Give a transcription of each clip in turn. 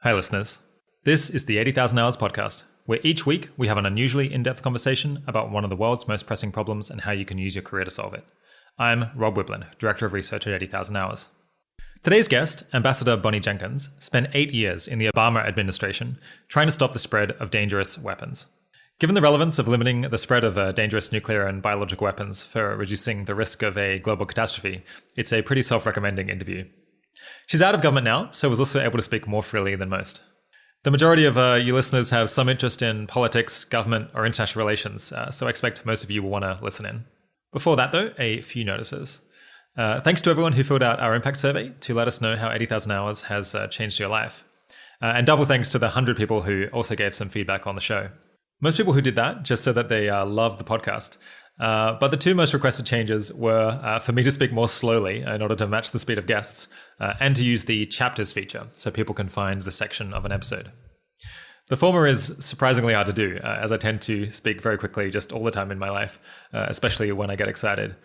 Hi, listeners. This is the 80,000 Hours podcast, where each week we have an unusually in-depth conversation about one of the world's most pressing problems and how you can use your career to solve it. I'm Rob Wiblin, Director of Research at 80,000 Hours. Today's guest, Ambassador Bonnie Jenkins, spent 8 years in the Obama administration trying to stop the spread of dangerous weapons. Given the relevance of limiting the spread of dangerous nuclear and biological weapons for reducing the risk of a global catastrophe, it's a pretty self-recommending interview. She's out of government now, so was also able to speak more freely than most. The majority of you listeners have some interest in politics, government, or international relations, so I expect most of you will want to listen in. Before that, though, a few notices. Thanks to everyone who filled out our impact survey to let us know how 80,000 Hours has changed your life. And double thanks to the 100 people who also gave some feedback on the show. Most people who did that just so that they loved the podcast. But the two most requested changes were for me to speak more slowly in order to match the speed of guests, and to use the chapters feature so people can find the section of an episode. The former is surprisingly hard to do, as I tend to speak very quickly just all the time in my life, especially when I get excited.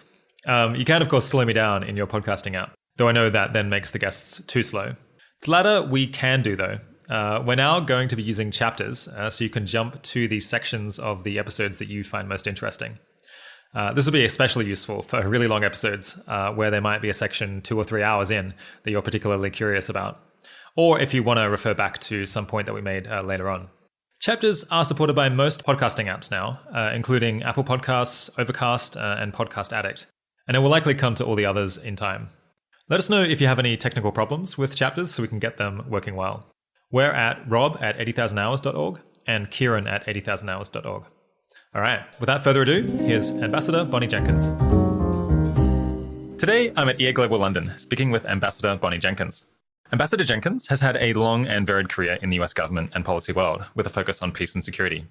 You can, of course, slow me down in your podcasting app, though I know that then makes the guests too slow. The latter we can do, though. We're now going to be using chapters, so you can jump to the sections of the episodes that you find most interesting. This will be especially useful for really long episodes where there might be a section 2 or 3 hours in that you're particularly curious about, or if you want to refer back to some point that we made later on. Chapters are supported by most podcasting apps now, including Apple Podcasts, Overcast, and Podcast Addict, and it will likely come to all the others in time. Let us know if you have any technical problems with chapters so we can get them working well. We're at rob@80,000hours.org and Kieran at 80,000hours.org. All right, without further ado, here's Ambassador Bonnie Jenkins. Today, I'm at EA Global London, speaking with Ambassador Bonnie Jenkins. Ambassador Jenkins has had a long and varied career in the US government and policy world, with a focus on peace and security.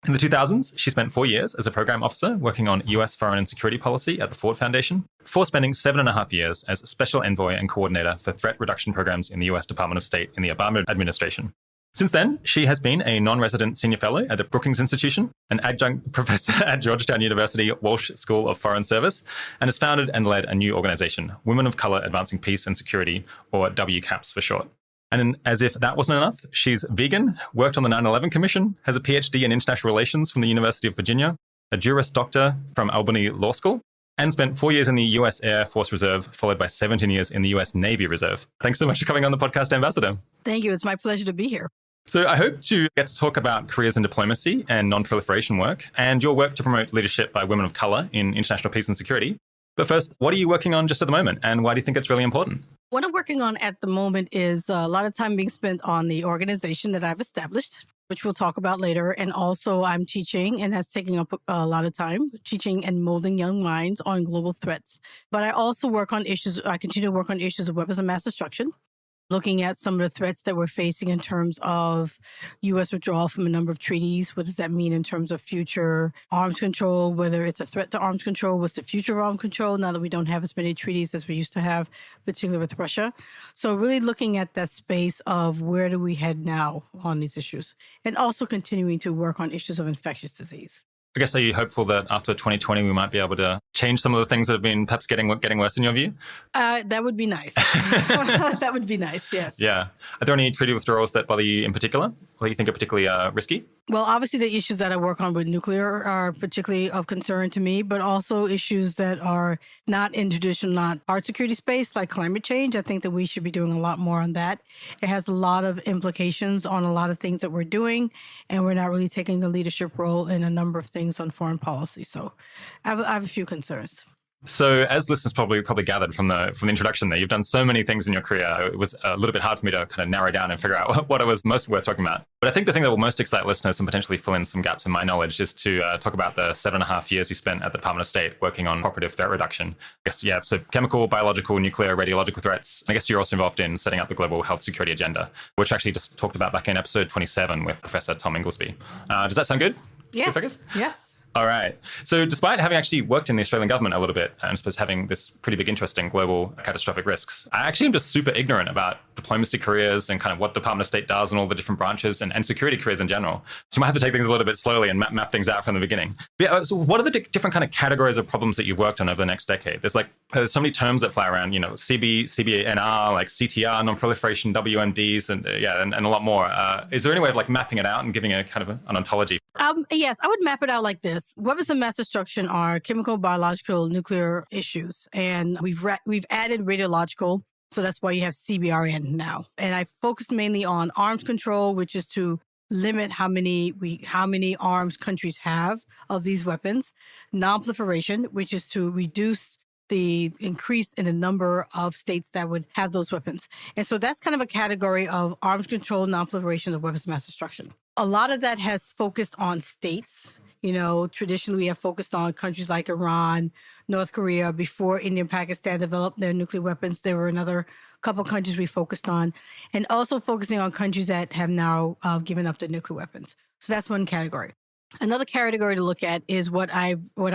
In the 2000s, she spent 4 years as a program officer working on US foreign and security policy at the Ford Foundation, before spending 7.5 years as special envoy and coordinator for threat reduction programs in the US Department of State in the Obama administration. Since then, she has been a non-resident senior fellow at the Brookings Institution, an adjunct professor at Georgetown University Walsh School of Foreign Service, and has founded and led a new organization, Women of Color Advancing Peace and Security, or WCAPS for short. And as if that wasn't enough, she's vegan, worked on the 9/11 Commission, has a PhD in international relations from the University of Virginia, a Juris Doctor from Albany Law School, and spent 4 years in the US Air Force Reserve, followed by 17 years in the US Navy Reserve. Thanks so much for coming on the podcast, Ambassador. Thank you. It's my pleasure to be here. So I hope to get to talk about careers in diplomacy and non-proliferation work, and your work to promote leadership by women of color in international peace and security. But first, what are you working on just at the moment, and why do you think it's really important? What I'm working on at the moment is a lot of time being spent on the organization that I've established, which we'll talk about later. And also I'm teaching, and that's taking up a lot of time, teaching and molding young minds on global threats. But I also I continue to work on issues of weapons of mass destruction, looking at some of the threats that we're facing in terms of U.S. withdrawal from a number of treaties. What does that mean in terms of future arms control, whether it's a threat to arms control? What's the future of arms control now that we don't have as many treaties as we used to have, particularly with Russia? So really looking at that space of where do we head now on these issues, and also continuing to work on issues of infectious disease. I guess, are you hopeful that after 2020, we might be able to change some of the things that have been perhaps getting worse in your view? That would be nice. That would be nice, yes. Yeah. Are there any treaty withdrawals that bother you in particular, or you think are particularly risky? Well, obviously the issues that I work on with nuclear are particularly of concern to me, but also issues that are not in traditional, not hard security space, like climate change. I think that we should be doing a lot more on that. It has a lot of implications on a lot of things that we're doing, and we're not really taking a leadership role in a number of things on foreign policy. So I have a few concerns. So as listeners probably gathered from the introduction there, you've done so many things in your career. It was a little bit hard for me to kind of narrow down and figure out what it was most worth talking about. But I think the thing that will most excite listeners and potentially fill in some gaps in my knowledge is to talk about the 7.5 years you spent at the Department of State working on Cooperative Threat Reduction. I guess, yeah, so chemical, biological, nuclear, radiological threats. I guess you're also involved in setting up the global health security agenda, which I actually just talked about back in episode 27 with Professor Tom Inglesby. Does that sound good? Yes. Yes. All right. So despite having actually worked in the Australian government a little bit, and I suppose having this pretty big interest in global catastrophic risks, I actually am just super ignorant about diplomacy careers and kind of what Department of State does and all the different branches and security careers in general. So you might have to take things a little bit slowly and map things out from the beginning. But yeah, so what are the different kind of categories of problems that you've worked on over the next decade? There's so many terms that fly around, CBNR, like CTR, Nonproliferation, WMDs, and a lot more. Is there any way of like mapping it out and giving a kind of an ontology? Yes, I would map it out like this. Weapons of mass destruction are chemical, biological, nuclear issues. And we've added radiological. So that's why you have CBRN now. And I focused mainly on arms control, which is to limit how many arms countries have of these weapons. Nonproliferation, which is to reduce the increase in the number of states that would have those weapons. And so that's kind of a category of arms control, nonproliferation of weapons of mass destruction. A lot of that has focused on states. Traditionally we have focused on countries like Iran, North Korea. Before India and Pakistan developed their nuclear weapons, there were another couple countries we focused on, and also focusing on countries that have now given up their nuclear weapons. So that's one category. Another category to look at is what I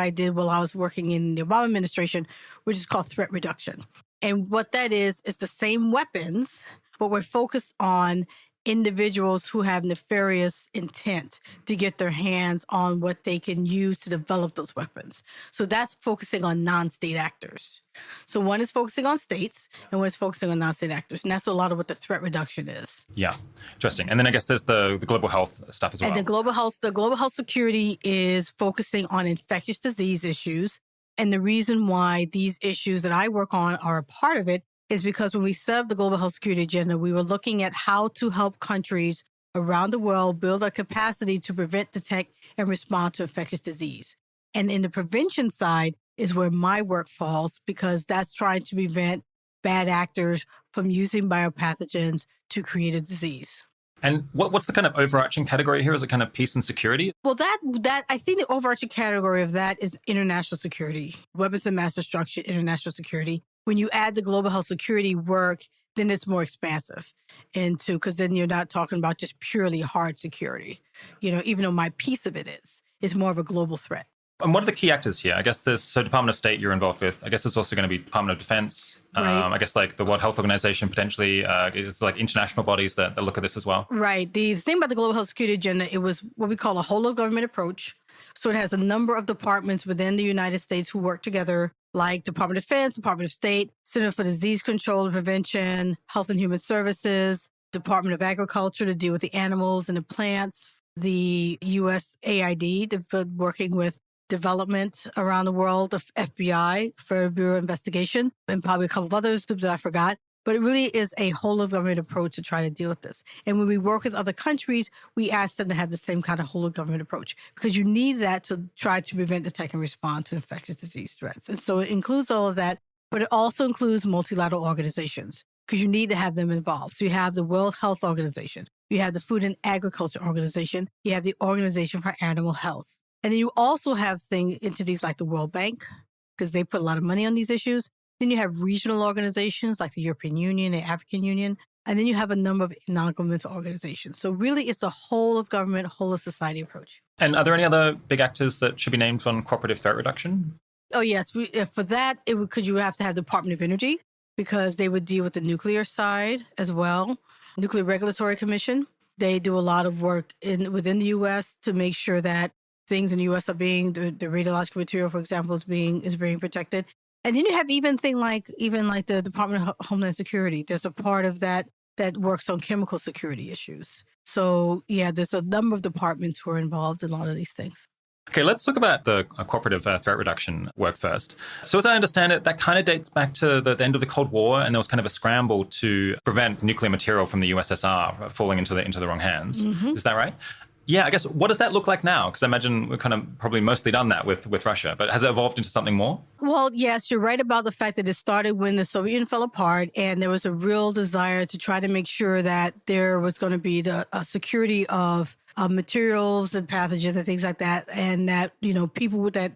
did while I was working in the Obama administration, which is called threat reduction. And what that is the same weapons, but we're focused on individuals who have nefarious intent to get their hands on what they can use to develop those weapons. So that's focusing on non-state actors. So one is focusing on states and one is focusing on non-state actors. And that's a lot of what the threat reduction is. Yeah, interesting. And then I guess there's the global health stuff as well. And the global health security is focusing on infectious disease issues. And the reason why these issues that I work on are a part of it is because when we set up the global health security agenda, we were looking at how to help countries around the world build a capacity to prevent, detect, and respond to infectious disease. And in the prevention side is where my work falls, because that's trying to prevent bad actors from using biopathogens to create a disease. And what's the kind of overarching category here? Is it kind of peace and security? Well, that I think the overarching category of that is international security, weapons of mass destruction, international security. When you add the global health security work, then it's more expansive because then you're not talking about just purely hard security, even though my piece of it is. It's more of a global threat. And what are the key actors here? I guess there's Department of State you're involved with. I guess there's also going to be Department of Defense. Right. I guess like the World Health Organization potentially. It's like international bodies that look at this as well. Right. The thing about the global health security agenda, it was what we call a whole of government approach. So it has a number of departments within the United States who work together, like Department of Defense, Department of State, Center for Disease Control and Prevention, Health and Human Services, Department of Agriculture to deal with the animals and the plants, the USAID working with development around the world, the FBI, Federal Bureau of Investigation, and probably a couple of others that I forgot. But it really is a whole of government approach to try to deal with this. And when we work with other countries, we ask them to have the same kind of whole of government approach, because you need that to try to prevent, detect, and respond to infectious disease threats. And so it includes all of that, but it also includes multilateral organizations, because you need to have them involved. So you have the World Health Organization, you have the Food and Agriculture Organization, you have the Organization for Animal Health. And then you also have entities like the World Bank, because they put a lot of money on these issues. Then you have regional organizations like the European Union, the African Union, and then you have a number of non-governmental organizations. So really, it's a whole of government, whole of society approach. And are there any other big actors that should be named on cooperative threat reduction? Oh, yes. For that, you would have to have the Department of Energy, because they would deal with the nuclear side as well. Nuclear Regulatory Commission, they do a lot of work within the U.S. to make sure that things in the U.S. are the radiological material, for example, is being protected. And then you have even like the Department of Homeland Security. There's a part of that works on chemical security issues. So yeah, there's a number of departments who are involved in a lot of these things. Okay, let's talk about the cooperative threat reduction work first. So as I understand it, that kind of dates back to the end of the Cold War, and there was kind of a scramble to prevent nuclear material from the USSR falling into the wrong hands. Mm-hmm. Is that right? Yeah, I guess, what does that look like now? Because I imagine we've kind of probably mostly done that with Russia, but has it evolved into something more? Well, yes, you're right about the fact that it started when the Soviet Union fell apart, and there was a real desire to try to make sure that there was going to be a security of materials and pathogens and things like that, and that,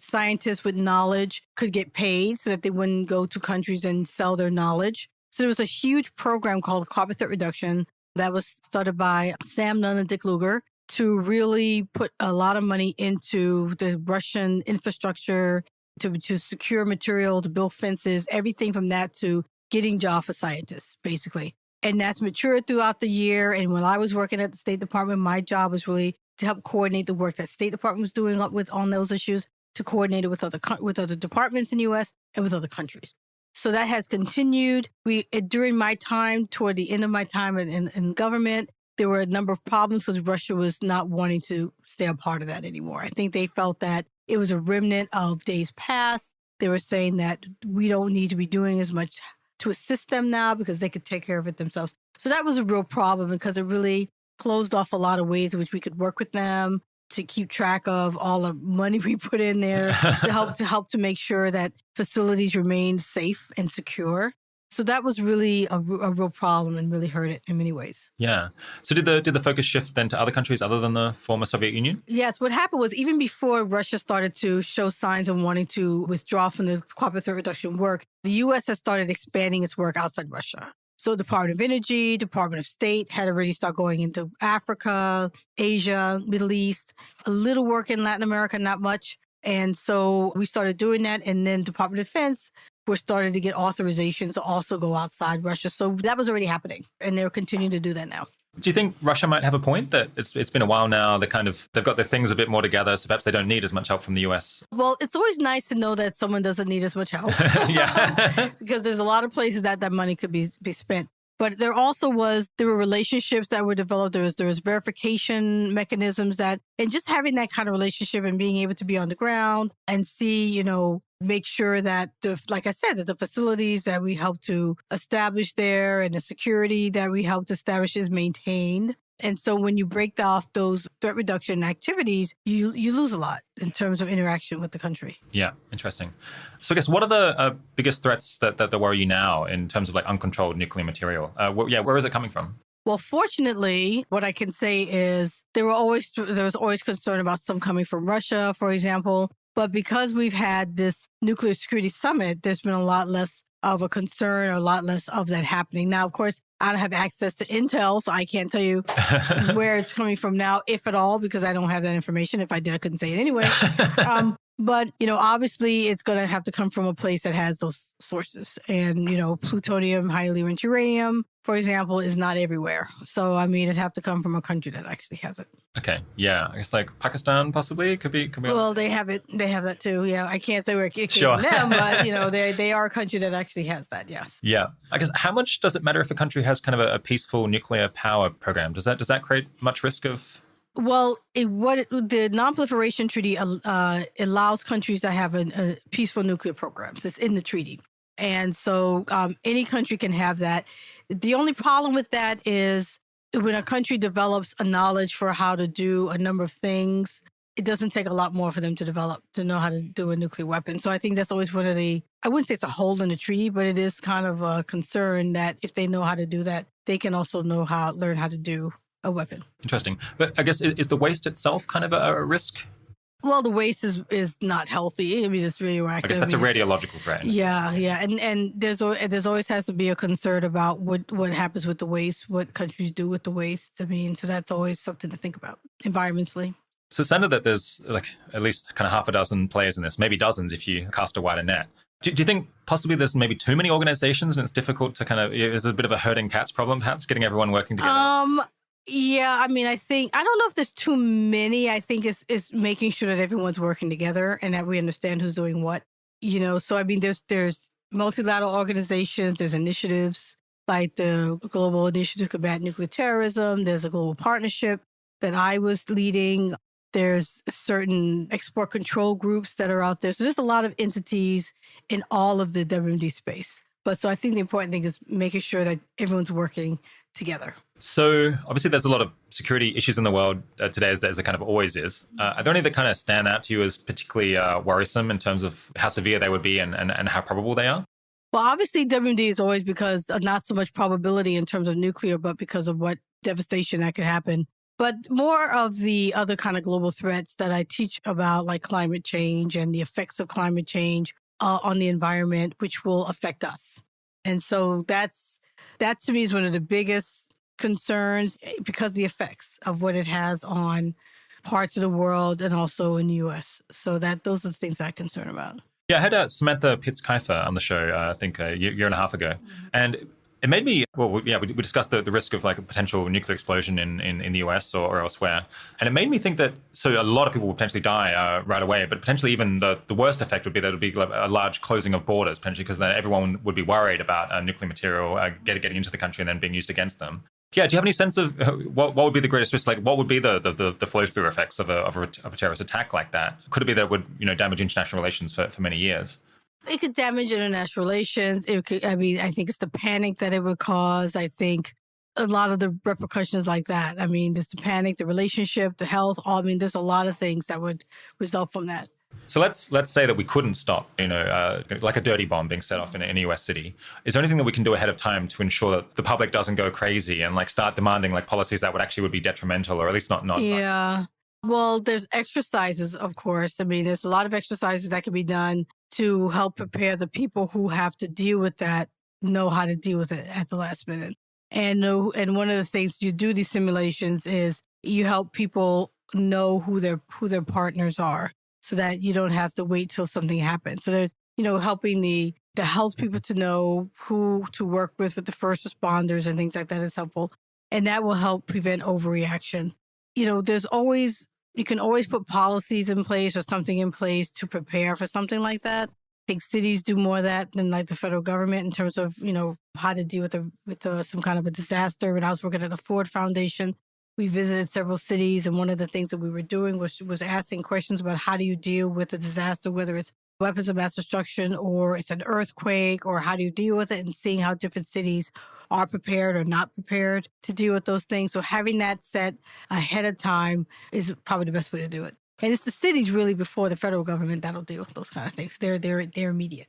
scientists with knowledge could get paid so that they wouldn't go to countries and sell their knowledge. So there was a huge program called Cooperative Threat Reduction that was started by Sam Nunn and Dick Lugar to really put a lot of money into the Russian infrastructure, to secure material, to build fences, everything from that to getting jobs for scientists, basically. And that's matured throughout the year. And when I was working at the State Department, my job was really to help coordinate the work that State Department was doing on those issues, to coordinate it with other departments in the U.S. and with other countries. So that has continued. During my time, toward the end of my time in government, there were a number of problems because Russia was not wanting to stay a part of that anymore. I think they felt that it was a remnant of days past. They were saying that we don't need to be doing as much to assist them now because they could take care of it themselves. So that was a real problem because it really closed off a lot of ways in which we could work with them, to keep track of all the money we put in there, to help to make sure that facilities remained safe and secure. So that was really a real problem and really hurt it in many ways. Yeah. So did the focus shift then to other countries other than the former Soviet Union? Yes. What happened was even before Russia started to show signs of wanting to withdraw from the Cooperative Threat Reduction work, the U.S. has started expanding its work outside Russia. So Department of Energy, Department of State had already started going into Africa, Asia, Middle East, a little work in Latin America, not much. And so we started doing that. And then Department of Defense, we're starting to get authorizations to also go outside Russia. So that was already happening. And they're continuing to do that now. Do you think Russia might have a point that it's been a while now, they've got their things a bit more together, so perhaps they don't need as much help from the US? Well, it's always nice to know that someone doesn't need as much help. Yeah. Because there's a lot of places that money could be spent. But there were relationships that were developed. There was verification mechanisms and just having that kind of relationship and being able to be on the ground and see, make sure that like I said, that the facilities that we help to establish there and the security that we helped establish is maintained. And so when you break off those threat reduction activities, you lose a lot in terms of interaction with the country. Yeah, interesting. So I guess what are the biggest threats that worry you now in terms of like uncontrolled nuclear material? Where is it coming from? Well, fortunately, what I can say is there was always concern about some coming from Russia, for example. But because we've had this nuclear security summit, there's been a lot less of a concern or a lot less of that happening. Now, of course, I don't have access to intel, so I can't tell you where it's coming from now, if at all, because I don't have that information. If I did, I couldn't say it anyway. But, obviously it's going to have to come from a place that has those sources. And, plutonium, highly enriched uranium, for example, is not everywhere. So, it'd have to come from a country that actually has it. Okay. Yeah. I guess like Pakistan possibly could be. Well, they have it. They have that too. Yeah. I can't say where it came from them, but, they are a country that actually has that. Yes. Yeah. I guess how much does it matter if a country has kind of a peaceful nuclear power program? Does that create much risk of? Well, the Nonproliferation Treaty allows countries to have a peaceful nuclear programs. It's in the treaty. And so any country can have that. The only problem with that is when a country develops a knowledge for how to do a number of things, it doesn't take a lot more for them to know how to do a nuclear weapon. So I think that's always one of I wouldn't say it's a hole in the treaty, but it is kind of a concern that if they know how to do that, they can also learn how to do a weapon. Interesting. But I guess, is the waste itself kind of a risk? Well, the waste is not healthy. It's radioactive. I guess that's a radiological threat. Yeah. And there's always has to be a concern about what happens with the waste, what countries do with the waste. So that's always something to think about environmentally. So it sounded that there's like at least kind of half a dozen players in this, maybe dozens if you cast a wider net. Do you think possibly there's maybe too many organizations and it's difficult to is a bit of a herding cats problem, perhaps, getting everyone working together? Yeah, I don't know if there's too many. I think it's making sure that everyone's working together and that we understand who's doing what, So, there's multilateral organizations, there's initiatives like the Global Initiative to Combat Nuclear Terrorism. There's a global partnership that I was leading. There's certain export control groups that are out there. So there's a lot of entities in all of the WMD space. But so I think the important thing is making sure that everyone's working together. So obviously there's a lot of security issues in the world today, as there kind of always is. Are there any that kind of stand out to you as particularly worrisome in terms of how severe they would be and how probable they are? Well, obviously WMD is always because of not so much probability in terms of nuclear, but because of what devastation that could happen. But more of the other kind of global threats that I teach about, like climate change and the effects of climate change on the environment, which will affect us. And so that to me is one of the biggest concerns because of the effects of what it has on parts of the world and also in the U.S. So those are the things I'm concerned about. Yeah, I had Samantha Pitts-Kiefer on the show, I think a year and a half ago. And it made me, we discussed the risk of like a potential nuclear explosion in the US or elsewhere. And it made me think that, so a lot of people will potentially die right away, but potentially even the worst effect would be that it would be a large closing of borders, potentially, because then everyone would be worried about nuclear material getting into the country and then being used against them. Yeah, do you have any sense of what would be the greatest risk? Like, what would be the flow-through effects of a terrorist attack like that? Could it be that it would damage international relations for many years? It could damage international relations. It could, I think it's the panic that it would cause. I think a lot of the repercussions like that. I mean, there's the panic, the relationship, the health. There's a lot of things that would result from that. So let's say that we couldn't stop, like a dirty bomb being set off in a US city. Is there anything that we can do ahead of time to ensure that the public doesn't go crazy and like start demanding like policies that would be detrimental, or at least not? Yeah. Well, there's exercises, of course. I mean, there's a lot of exercises that can be done to help prepare the people who have to deal with that, know how to deal with it at the last minute. And one of the things you do these simulations is you help people know who their partners are, so that you don't have to wait till something happens. So they're, helping the health people to know who to work with the first responders and things like that is helpful. And that will help prevent overreaction. You can always put policies in place or something in place to prepare for something like that. I think cities do more of that than like the federal government in terms of, how to deal with some kind of a disaster. When I was working at the Ford Foundation, we visited several cities, and one of the things that we were doing was asking questions about how do you deal with a disaster, whether it's weapons of mass destruction or it's an earthquake, or how do you deal with it, and seeing how different cities are prepared or not prepared to deal with those things. So having that set ahead of time is probably the best way to do it. And it's the cities really before the federal government that'll deal with those kind of things. They're immediate.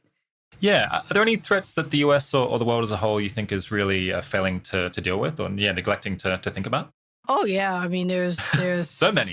Yeah. Are there any threats that the US or the world as a whole you think is really failing to deal with, or neglecting to think about? Oh yeah, I mean there's so many.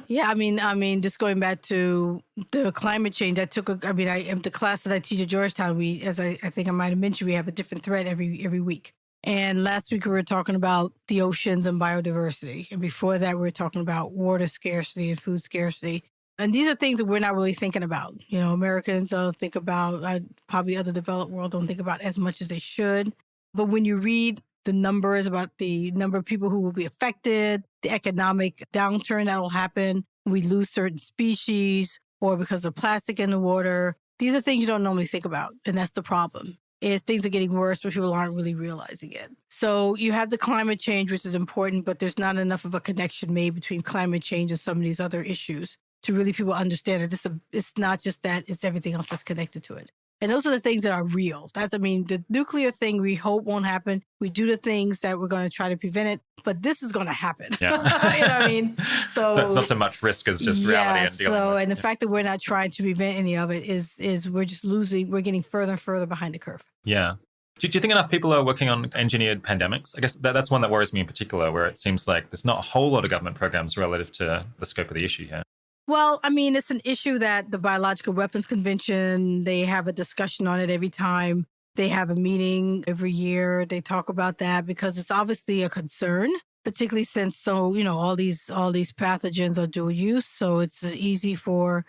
Yeah, I mean just going back to the climate change. The class that I teach at Georgetown, I think I might have mentioned, we have a different threat every week. And last week we were talking about the oceans and biodiversity, and before that we were talking about water scarcity and food scarcity. And these are things that we're not really thinking about. Americans don't think about. Probably other developed world don't think about as much as they should. But when you read the numbers about the number of people who will be affected, the economic downturn that will happen, we lose certain species, or because of plastic in the water. These are things you don't normally think about, and that's the problem. Is things are getting worse, but people aren't really realizing it. So you have the climate change, which is important, but there's not enough of a connection made between climate change and some of these other issues to really people understand it. It's not just that, it's everything else that's connected to it. And those are the things that are real. The nuclear thing we hope won't happen. We do the things that we're going to try to prevent it, but this is going to happen. Yeah. You know what I mean? So it's not so much risk as just reality and dealing with it. And the fact that we're not trying to prevent any of it is we're just we're getting further and further behind the curve. Yeah. Do you think enough people are working on engineered pandemics? I guess that's one that worries me in particular, where it seems like there's not a whole lot of government programs relative to the scope of the issue here. Well, it's an issue that the Biological Weapons Convention, they have a discussion on it every time. They have a meeting every year. They talk about that because it's obviously a concern, particularly since all these pathogens are dual use. So it's easy for,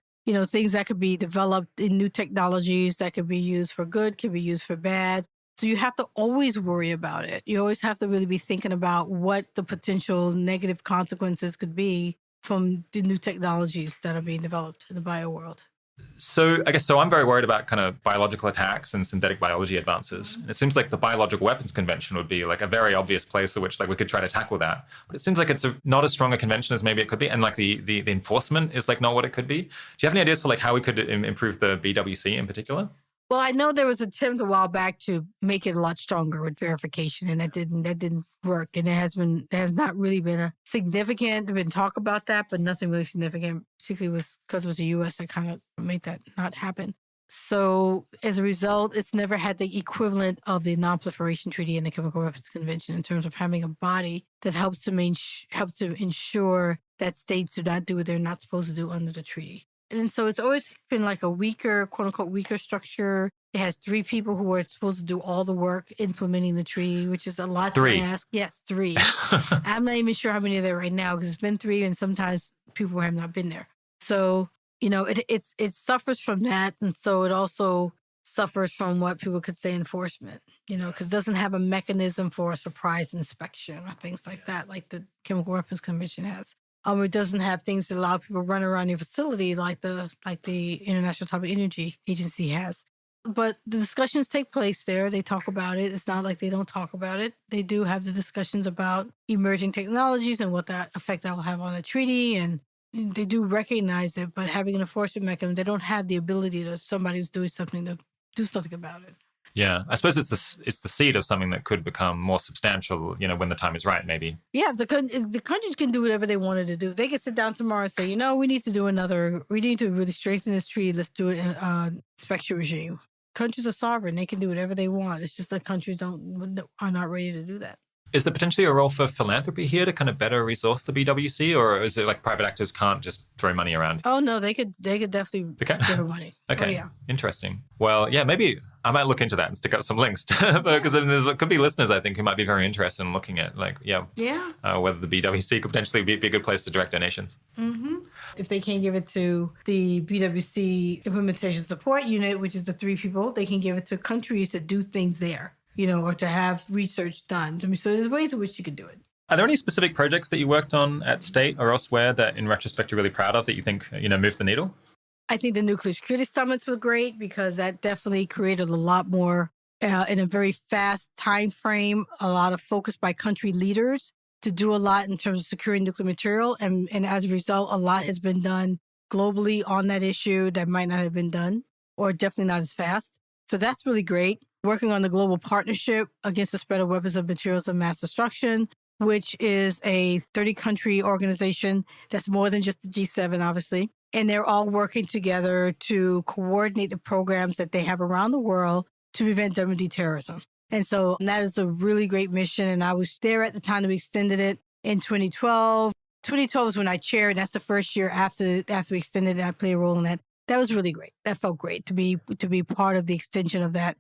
things that could be developed in new technologies that could be used for good, can be used for bad. So you have to always worry about it. You always have to really be thinking about what the potential negative consequences could be from the new technologies that are being developed in the bio world. So I'm very worried about kind of biological attacks and synthetic biology advances. Mm-hmm. It seems like the Biological Weapons Convention would be like a very obvious place at which like we could try to tackle that. But it seems like it's not as strong a convention as maybe it could be. And like the enforcement is like not what it could be. Do you have any ideas for like how we could improve the BWC in particular? Well, I know there was an attempt a while back to make it a lot stronger with verification, and that didn't work. And there has not really been been talk about that, but nothing really significant, particularly because it was the U.S. that kind of made that not happen. So as a result, it's never had the equivalent of the Nonproliferation Treaty and the Chemical Weapons Convention in terms of having a body that helps to ensure that states do not do what they're not supposed to do under the treaty. And so it's always been like a weaker, quote unquote, weaker structure. It has 3 people who are supposed to do all the work implementing the treaty, which is a lot 3. to ask. Yes, 3. I'm not even sure how many are there right now because it's been 3 and sometimes people have not been there. So, it suffers from that. And so it also suffers from what people could say enforcement, because it doesn't have a mechanism for a surprise inspection or things like that, like the Chemical Weapons Convention has. It doesn't have things that allow people to run around your facility like the International Atomic Energy Agency has. But the discussions take place there. They talk about it. It's not like they don't talk about it. They do have the discussions about emerging technologies and what that effect that will have on the treaty. And they do recognize it, but having an enforcement mechanism, they don't have the ability to somebody who's doing something to do something about it. Yeah, I suppose it's the seed of something that could become more substantial, when the time is right, maybe. Yeah, the countries can do whatever they wanted to do. They can sit down tomorrow and say, we need to really strengthen this treaty. Let's do an inspection regime. Countries are sovereign. They can do whatever they want. It's just that countries are not ready to do that. Is there potentially a role for philanthropy here to kind of better resource the BWC, or is it like private actors can't just throw money around? Oh no, they could definitely give money. Okay, oh, yeah. Interesting. Well, yeah, maybe I might look into that and stick up some links because there could be listeners, I think, who might be very interested in looking at whether the BWC could potentially be a good place to direct donations. Mm-hmm. If they can't give it to the BWC Implementation Support Unit, which is the 3 people, they can give it to countries to do things there. Or to have research done. So there's ways in which you could do it. Are there any specific projects that you worked on at state or elsewhere that in retrospect you're really proud of that you think, moved the needle? I think the nuclear security summits were great because that definitely created a lot more in a very fast time frame, a lot of focus by country leaders to do a lot in terms of securing nuclear material. And as a result, a lot has been done globally on that issue that might not have been done or definitely not as fast. So that's really great. Working on the Global Partnership Against the Spread of Weapons of Materials of Mass Destruction, which is a 30-country organization that's more than just the G7, obviously. And they're all working together to coordinate the programs that they have around the world to prevent WMD terrorism. And so that is a really great mission. And I was there at the time that we extended it in 2012. 2012 was when I chaired. That's the first year after we extended it. I played a role in that. That was really great. That felt great to be part of the extension of that,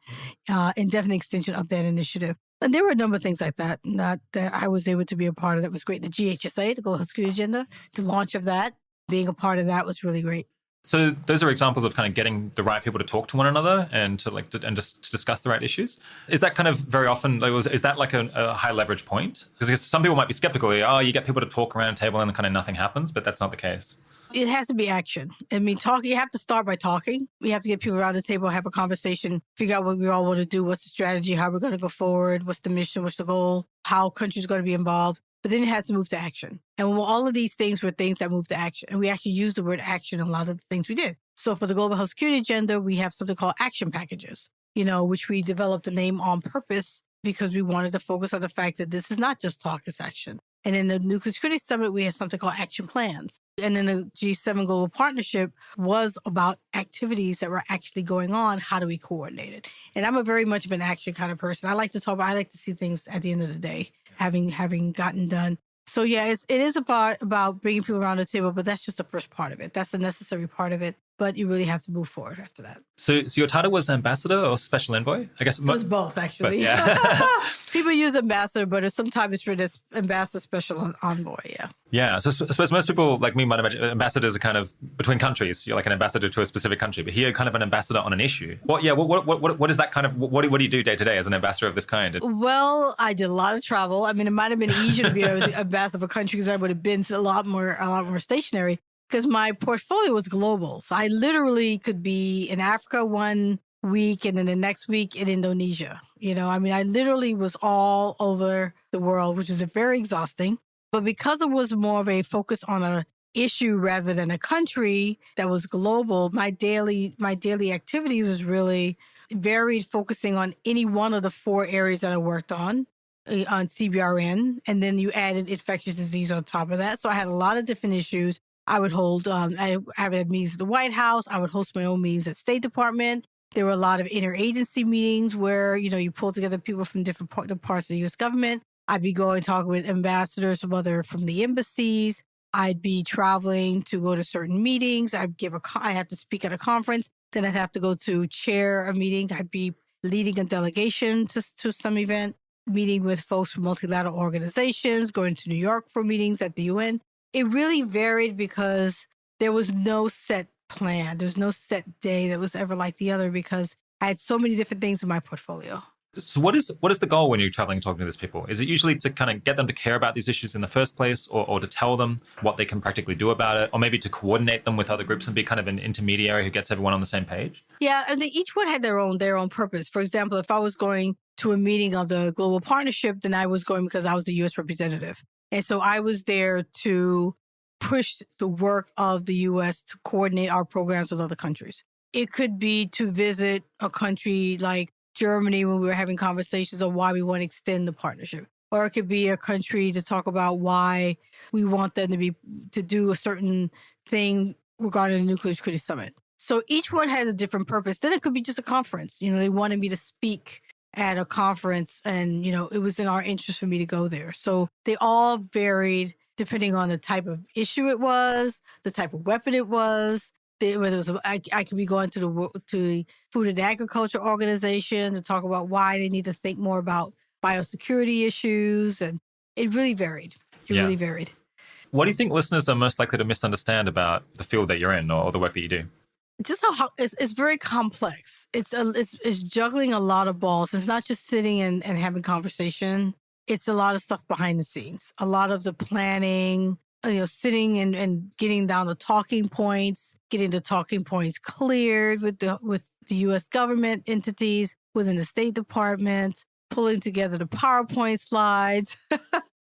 indefinite extension of that initiative. And there were a number of things like that that I was able to be a part of. That was great. The GHSA, the Global Security Agenda, the launch of that, being a part of that was really great. So those are examples of kind of getting the right people to talk to one another and to just to discuss the right issues. Is that kind of very often, is that like a high leverage point? Because some people might be skeptical. You get people to talk around a table and kind of nothing happens, but that's not the case. It has to be action. I mean, you have to start by talking. We have to get people around the table, have a conversation, figure out what we all want to do, what's the strategy, how we're going to go forward, what's the mission, what's the goal, how countries are going to be involved. But then it has to move to action. And all of these things were things that move to action. And we actually use the word action in a lot of the things we did. So for the Global Health Security Agenda, we have something called action packages, which we developed a name on purpose because we wanted to focus on the fact that this is not just talk, it's action. And in the Nuclear Security Summit, we had something called action plans. And then the G7 Global Partnership was about activities that were actually going on. How do we coordinate it? And I'm very much of an action kind of person. I like to see things at the end of the day, having gotten done. So yeah, it is about bringing people around the table, but that's just the first part of it. That's the necessary part of it. But you really have to move forward after that. So your title was ambassador or special envoy? I guess it was both, actually. But, yeah. People use ambassador, but sometimes it's written as ambassador special envoy. Yeah. Yeah. So I suppose most people like me might imagine ambassadors are kind of between countries. You're like an ambassador to a specific country, but here kind of an ambassador on an issue. What is that kind of? What do you do day to day as an ambassador of this kind? Well, I did a lot of travel. I mean, it might have been easier to be an ambassador of a country because I would have been a lot more stationary. Because my portfolio was global. So I literally could be in Africa one week and then the next week in Indonesia. I literally was all over the world, which is very exhausting. But because it was more of a focus on a issue rather than a country that was global, my daily activities was really varied, focusing on any one of the 4 areas that I worked on CBRN. And then you added infectious disease on top of that. So I had a lot of different issues. I would hold, I would have meetings at the White House. I would host my own meetings at State Department. There were a lot of interagency meetings where, you pull together people from different parts of the U.S. government. I'd be going talking with ambassadors from the embassies. I'd be traveling to go to certain meetings. I have to speak at a conference. Then I'd have to go to chair a meeting. I'd be leading a delegation to some event, meeting with folks from multilateral organizations, going to New York for meetings at the UN. It really varied because there was no set plan. There's no set day that was ever like the other because I had so many different things in my portfolio. So what is the goal when you're traveling and talking to these people? Is it usually to kind of get them to care about these issues in the first place, or to tell them what they can practically do about it, or maybe to coordinate them with other groups and be kind of an intermediary who gets everyone on the same page? Yeah, and each one had their own purpose. For example, if I was going to a meeting of the Global Partnership, then I was going because I was the U.S. representative. And so I was there to push the work of the U.S. to coordinate our programs with other countries. It could be to visit a country like Germany when we were having conversations on why we want to extend the partnership. Or it could be a country to talk about why we want them to do a certain thing regarding the Nuclear Security Summit. So each one has a different purpose. Then it could be just a conference. They wanted me to speak at a conference and, it was in our interest for me to go there. So they all varied depending on the type of issue it was, the type of weapon it was. I could be going to the Food and Agriculture Organization to talk about why they need to think more about biosecurity issues. And it really varied. It really varied. What do you think listeners are most likely to misunderstand about the field that you're in or the work that you do? Just how it's very complex. It's juggling a lot of balls. It's not just sitting and having conversation. It's a lot of stuff behind the scenes. A lot of the planning, sitting and getting down the talking points, getting the talking points cleared with the U.S. government entities, within the State Department, pulling together the PowerPoint slides.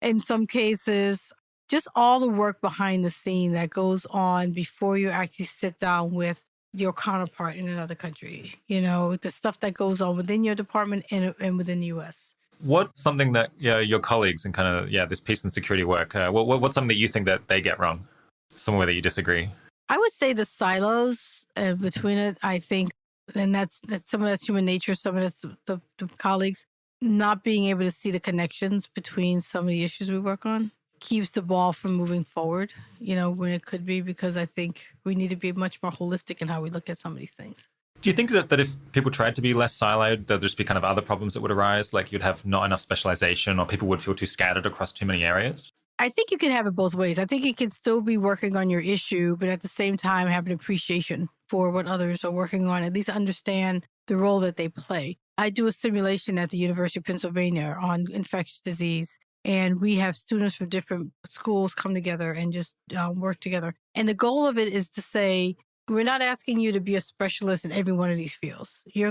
In some cases, just all the work behind the scene that goes on before you actually sit down with your counterpart in another country. The stuff that goes on within your department and within the U.S. What's something that your colleagues and kind of, this peace and security work, what's something that you think that they get wrong? Somewhere that you disagree? I would say the silos between it, I think, and that's some of that's human nature, some of that's the colleagues, not being able to see the connections between some of the issues we work on keeps the ball from moving forward, when it could be, because I think we need to be much more holistic in how we look at some of these things. Do you think that if people tried to be less siloed, there'd just be kind of other problems that would arise? Like you'd have not enough specialization or people would feel too scattered across too many areas? I think you can have it both ways. I think you can still be working on your issue, but at the same time have an appreciation for what others are working on, at least understand the role that they play. I do a simulation at the University of Pennsylvania on infectious disease, and we have students from different schools come together and just work together. And the goal of it is to say, we're not asking you to be a specialist in every one of these fields. You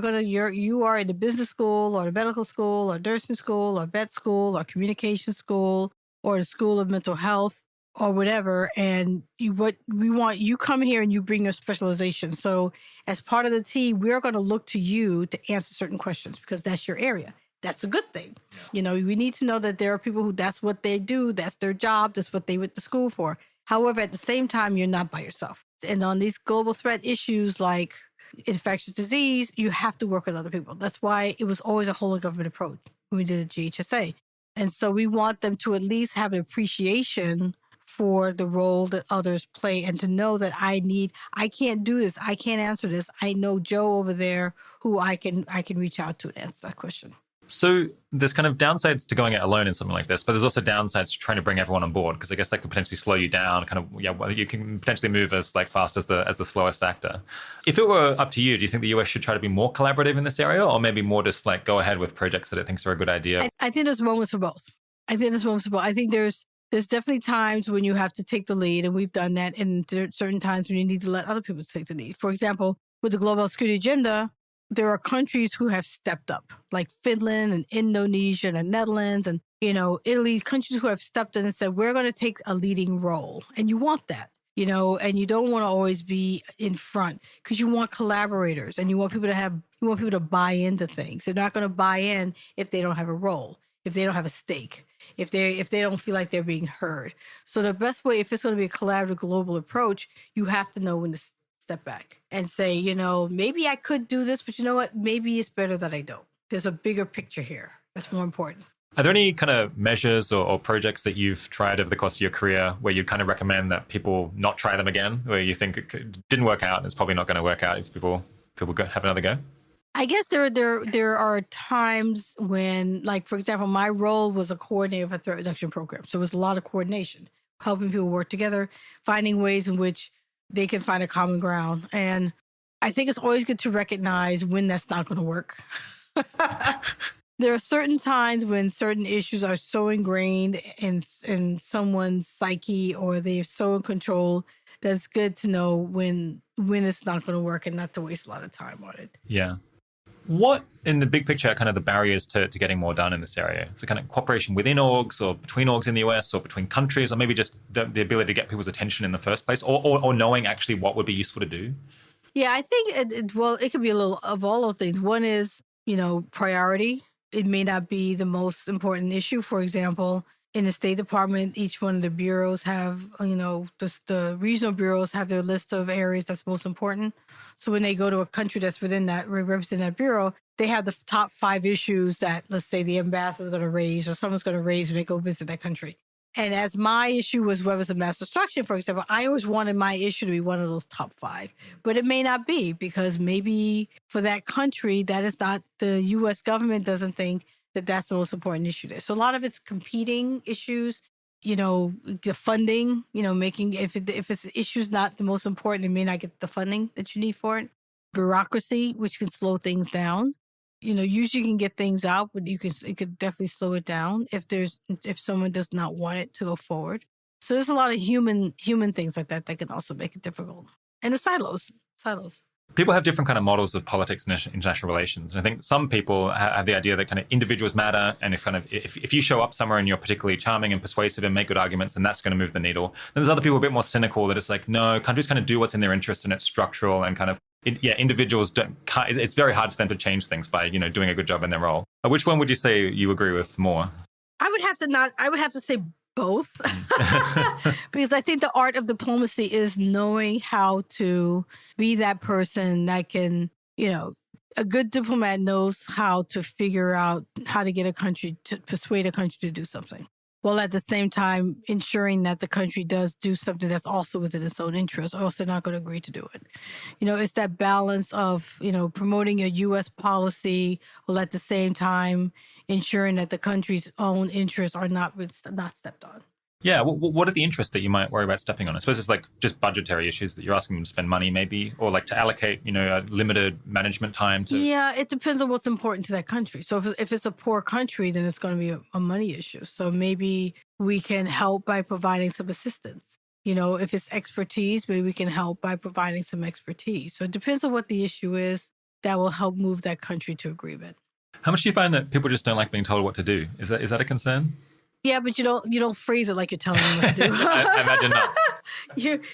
are in the business school or the medical school or nursing school or vet school or communication school or the school of mental health or whatever. And what we want, you come here and you bring your specialization. So as part of the team, we're going to look to you to answer certain questions because that's your area. That's a good thing. We need to know that there are people who that's what they do. That's their job. That's what they went to school for. However, at the same time, you're not by yourself. And on these global threat issues like infectious disease, you have to work with other people. That's why it was always a whole of government approach when we did a GHSA. And so we want them to at least have an appreciation for the role that others play and to know that I can't do this. I can't answer this. I know Joe over there who I can reach out to and answer that question. So there's kind of downsides to going it alone in something like this, but there's also downsides to trying to bring everyone on board, because I guess that could potentially slow you down. You can potentially move as fast as the slowest actor. If it were up to you, do you think the US should try to be more collaborative in this area, or maybe more just go ahead with projects that it thinks are a good idea? I think there's moments for both. I think there's definitely times when you have to take the lead, and we've done that, and there are certain times when you need to let other people take the lead. For example, with the global security agenda, there are countries who have stepped up, like Finland and Indonesia and the Netherlands and, Italy, countries who have stepped in and said, we're going to take a leading role. And you want that, and you don't want to always be in front because you want collaborators and you want people to buy into things. They're not going to buy in if they don't have a role, if they don't have a stake, if they don't feel like they're being heard. So the best way, if it's going to be a collaborative global approach, you have to know when to step back and say, maybe I could do this, but you know what? Maybe it's better that I don't. There's a bigger picture here that's more important. Are there any kind of measures or projects that you've tried over the course of your career where you'd kind of recommend that people not try them again, where you think it didn't work out and it's probably not going to work out if people have another go? I guess there are times when, like, for example, my role was a coordinator of a threat reduction program. So it was a lot of coordination, helping people work together, finding ways in which they can find a common ground. And I think it's always good to recognize when that's not going to work. There are certain times when certain issues are so ingrained in someone's psyche, or they're so in control, that's good to know when it's not going to work and not to waste a lot of time on it. Yeah. What, in the big picture, are kind of the barriers to getting more done in this area? So kind of cooperation within orgs or between orgs in the US or between countries, or maybe just the ability to get people's attention in the first place, or knowing actually what would be useful to do? Yeah, I think it could be a little of all of things. One is, priority. It may not be the most important issue. For example, in the State Department, each one of the bureaus have, the regional bureaus have their list of areas that's most important. So when they go to a country that's within that, represent that bureau, they have the top 5 issues that, let's say, the ambassador is going to raise or someone's going to raise when they go visit that country. And as my issue was weapons of mass destruction, for example, I always wanted my issue to be one of those top 5. But it may not be, because maybe for that country, that is not, the U.S. government doesn't think that that's the most important issue there. So a lot of it's competing issues, the funding, making, if it's issue's not the most important, it may not get the funding that you need for it. Bureaucracy, which can slow things down. Usually you can get things out, but it could definitely slow it down if someone does not want it to go forward. So there's a lot of human things like that can also make it difficult. And the silos. People have different kind of models of politics and international relations. And I think some people have the idea that kind of individuals matter. And if you show up somewhere and you're particularly charming and persuasive and make good arguments, then that's going to move the needle. Then there's other people a bit more cynical that it's like, no, countries kind of do what's in their interest and it's structural and kind of, individuals it's very hard for them to change things by, doing a good job in their role. Which one would you say you agree with more? I would have to say both. Because I think the art of diplomacy is knowing how to be that person that can, a good diplomat knows how to figure out how to get a country to persuade a country to do something, while at the same time ensuring that the country does do something that's also within its own interest, or else they're not going to agree to do it. It's that balance of, promoting a U.S. policy, while at the same time ensuring that the country's own interests are not stepped on. Yeah. What are the interests that you might worry about stepping on? I suppose it's like just budgetary issues that you're asking them to spend money maybe, or like to allocate, a limited management time to. Yeah, it depends on what's important to that country. So if it's a poor country, then it's going to be a money issue. So maybe we can help by providing some assistance. If it's expertise, maybe we can help by providing some expertise. So it depends on what the issue is that will help move that country to agreement. How much do you find that people just don't like being told what to do? Is that a concern? Yeah, but you don't phrase it like you're telling them what to do. I imagine not.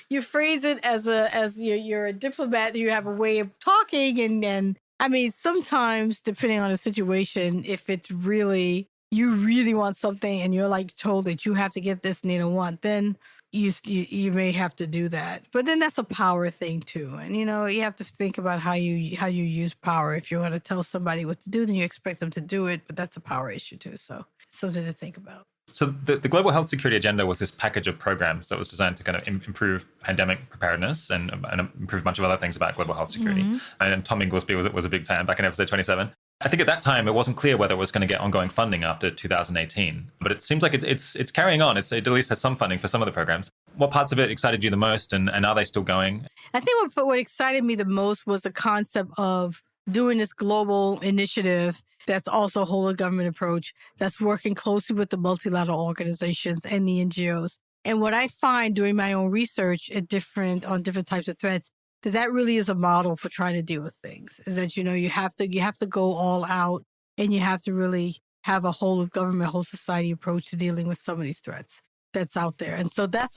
You phrase it as you're a diplomat. You have a way of talking, and I mean, sometimes depending on the situation, if it's really you really want something and you're like told that you have to get this and they don't want, then you may have to do that. But then that's a power thing too, and you have to think about how you use power. If you want to tell somebody what to do, then you expect them to do it, but that's a power issue too. So it's something to think about. So the global health security agenda was this package of programs that was designed to kind of improve pandemic preparedness and improve a bunch of other things about global health security. Mm-hmm. And Tom Inglesby was a big fan back in episode 27. I think at that time, it wasn't clear whether it was going to get ongoing funding after 2018. But it seems like it's carrying on. It at least has some funding for some of the programs. What parts of it excited you the most, and are they still going? I think what excited me the most was the concept of doing this global initiative that's also a whole of government approach, that's working closely with the multilateral organizations and the NGOs. And what I find doing my own research on different types of threats, that really is a model for trying to deal with things, is that, you have to go all out, and you have to really have a whole of government, whole society approach to dealing with some of these threats that's out there. And so that's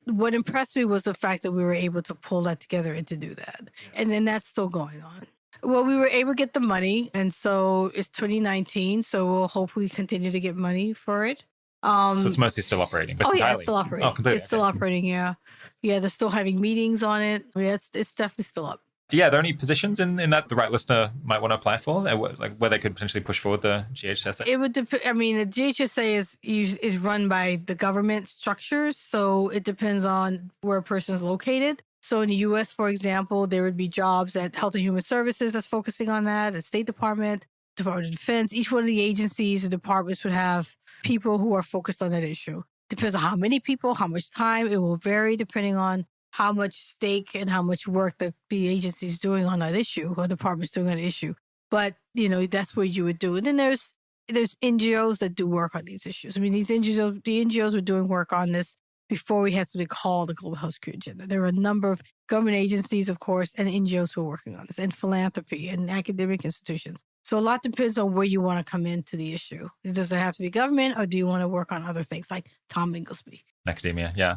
what impressed me, was the fact that we were able to pull that together and to do that. And then that's still going on. Well, we were able to get the money, and so it's 2019, so we'll hopefully continue to get money for it. So it's mostly still operating? Yeah, it's still operating. Oh, completely. It's still operating, yeah. Yeah, they're still having meetings on it. Yeah, it's definitely still up. Yeah, are there any positions in that the right listener might want to apply for, like where they could potentially push forward the GHSA? It would depend. I mean, the GHSA is run by the government structures, so it depends on where a person is located. So in the U.S., for example, there would be jobs at Health and Human Services that's focusing on that, at State Department, Department of Defense. Each one of the agencies and departments would have people who are focused on that issue. Depends on how many people, how much time. It will vary depending on how much stake and how much work the agency is doing on that issue or the department's doing on the issue. But, that's what you would do. And then there's NGOs that do work on these issues. I mean, the NGOs were doing work on this before we had something called the Global Health Security Agenda. There were a number of government agencies, of course, and NGOs who were working on this, and philanthropy and academic institutions. So a lot depends on where you want to come into the issue. Does it have to be government, or do you want to work on other things like Tom Inglesby? Academia, yeah.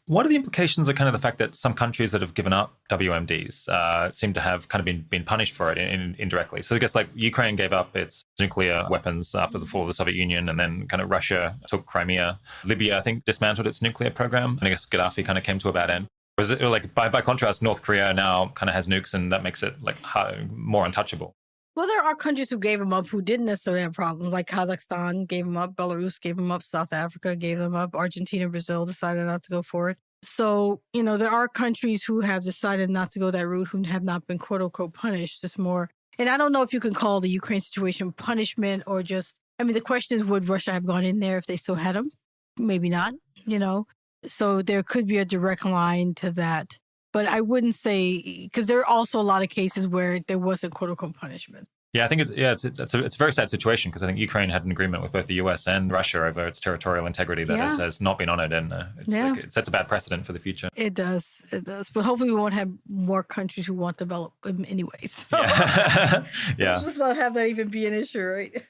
What are the implications of kind of the fact that some countries that have given up WMDs seem to have kind of been punished for it indirectly? So I guess like Ukraine gave up its nuclear weapons after the fall of the Soviet Union, and then kind of Russia took Crimea. Libya, I think, dismantled its nuclear program, and I guess Gaddafi kind of came to a bad end. Was it like by contrast, North Korea now kind of has nukes, and that makes it like more untouchable? Well, there are countries who gave them up who didn't necessarily have problems, like Kazakhstan gave them up, Belarus gave them up, South Africa gave them up, Argentina, Brazil decided not to go for it. So, there are countries who have decided not to go that route, who have not been quote unquote punished. Just more. And I don't know if you can call the Ukraine situation punishment or just, the question is, would Russia have gone in there if they still had them? Maybe not, So there could be a direct line to that. But I wouldn't say, because there are also a lot of cases where there wasn't quote unquote punishment. Yeah, I think it's a very sad situation, because I think Ukraine had an agreement with both the US and Russia over its territorial integrity that has not been honored, and it sets a bad precedent for the future. It does. But hopefully we won't have more countries who want to develop them anyways. So let's not have that even be an issue, right?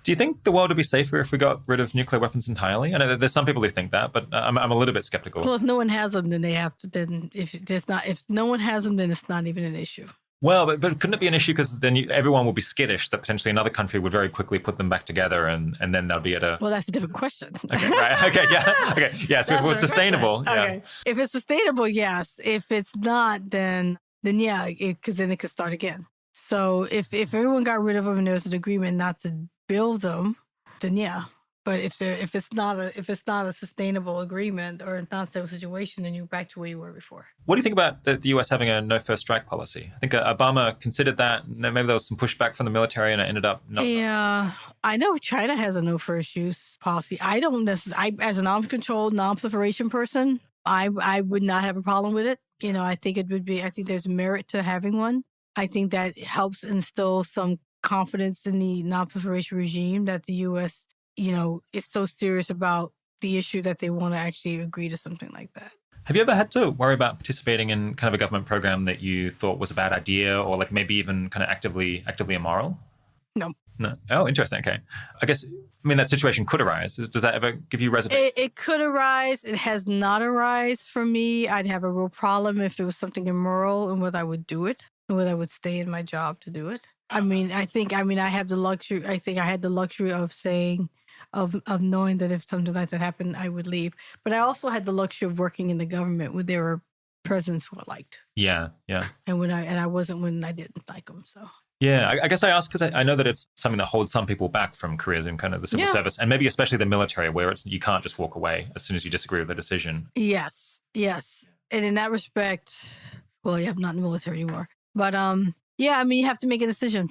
Do you think the world would be safer if we got rid of nuclear weapons entirely? I know that there's some people who think that, but I'm a little bit skeptical. Well, if no one has them, then they have to. Then if no one has them, then it's not even an issue. Well, but couldn't it be an issue, because then everyone will be skittish that potentially another country would very quickly put them back together, and then they'll be at a... Well, that's a different question. Okay, right. Okay, yeah. Okay, yeah. So if it was sustainable, yeah. Okay. If it's sustainable, yes. If it's not, then yeah, because then it could start again. So if everyone got rid of them and there was an agreement not to build them, then yeah. But if it's not a sustainable agreement or it's not a stable situation, then you're back to where you were before. What do you think about the US having a no first strike policy? I think Obama considered that. Maybe there was some pushback from the military, and it ended up not. Yeah, I know China has a no first use policy. I don't necessarily. As a non-controlled, non-proliferation person, I would not have a problem with it. I think it would be. I think there's merit to having one. I think that helps instill some confidence in the non-proliferation regime that the U.S. is so serious about the issue that they want to actually agree to something like that. Have you ever had to worry about participating in kind of a government program that you thought was a bad idea, or like maybe even kind of actively immoral? No. Oh, interesting. Okay. I guess, that situation could arise. Does that ever give you reservations? It could arise. It has not arisen for me. I'd have a real problem if it was something immoral and whether I would do it and whether I would stay in my job to do it. I have the luxury. I think I had the luxury of saying, of knowing that if something like that happened, I would leave. But I also had the luxury of working in the government where there were presidents who I liked. Yeah. And I wasn't when I didn't like them. So. Yeah, I guess I asked because I know that it's something that holds some people back from careers in kind of the civil service, and maybe especially the military, where you can't just walk away as soon as you disagree with the decision. Yes. And in that respect, well, I'm not in the military anymore. But you have to make a decision.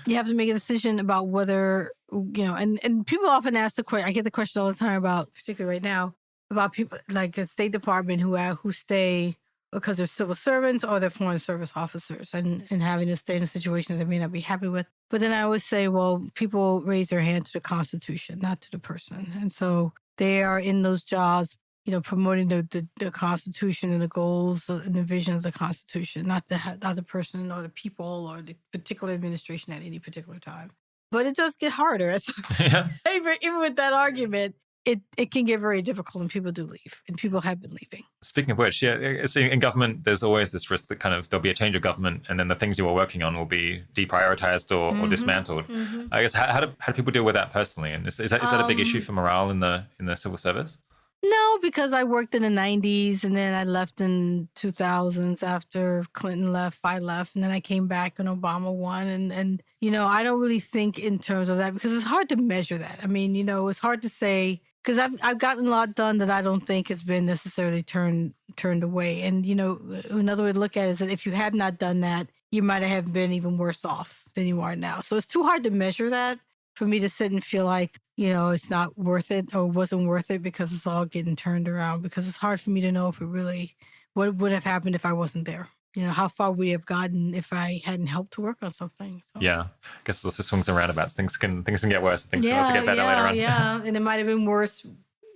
You have to make a decision about whether, and people often ask the question, I get the question all the time about, particularly right now, about people like the State Department who stay because they're civil servants or they're foreign service officers and having to stay in a situation that they may not be happy with. But then I always say, well, people raise their hand to the Constitution, not to the person. And so they are in those jobs, promoting the Constitution and the goals and the visions of the Constitution, not the person or the people or the particular administration at any particular time. But it does get harder. Even with that argument, it can get very difficult, and people do leave, and people have been leaving. Speaking of which, in government, there's always this risk that kind of there'll be a change of government, and then the things you were working on will be deprioritized or dismantled. Mm-hmm. I guess how do people deal with that personally? And is that a big issue for morale in the civil service? No, because I worked in the 90s and then I left in 2000s after Clinton left, I left, and then I came back when Obama won. And I don't really think in terms of that because it's hard to measure that. I mean, it's hard to say because I've gotten a lot done that I don't think has been necessarily turned away. And, another way to look at it is that if you had not done that, you might have been even worse off than you are now. So it's too hard to measure that for me to sit and feel like, it's not worth it or wasn't worth it because it's all getting turned around, because it's hard for me to know if it really, what would have happened if I wasn't there. How far we have gotten if I hadn't helped to work on something. So. Yeah. I guess it also swings and roundabouts. Things can get worse. Things can also get better later on. Yeah. And it might have been worse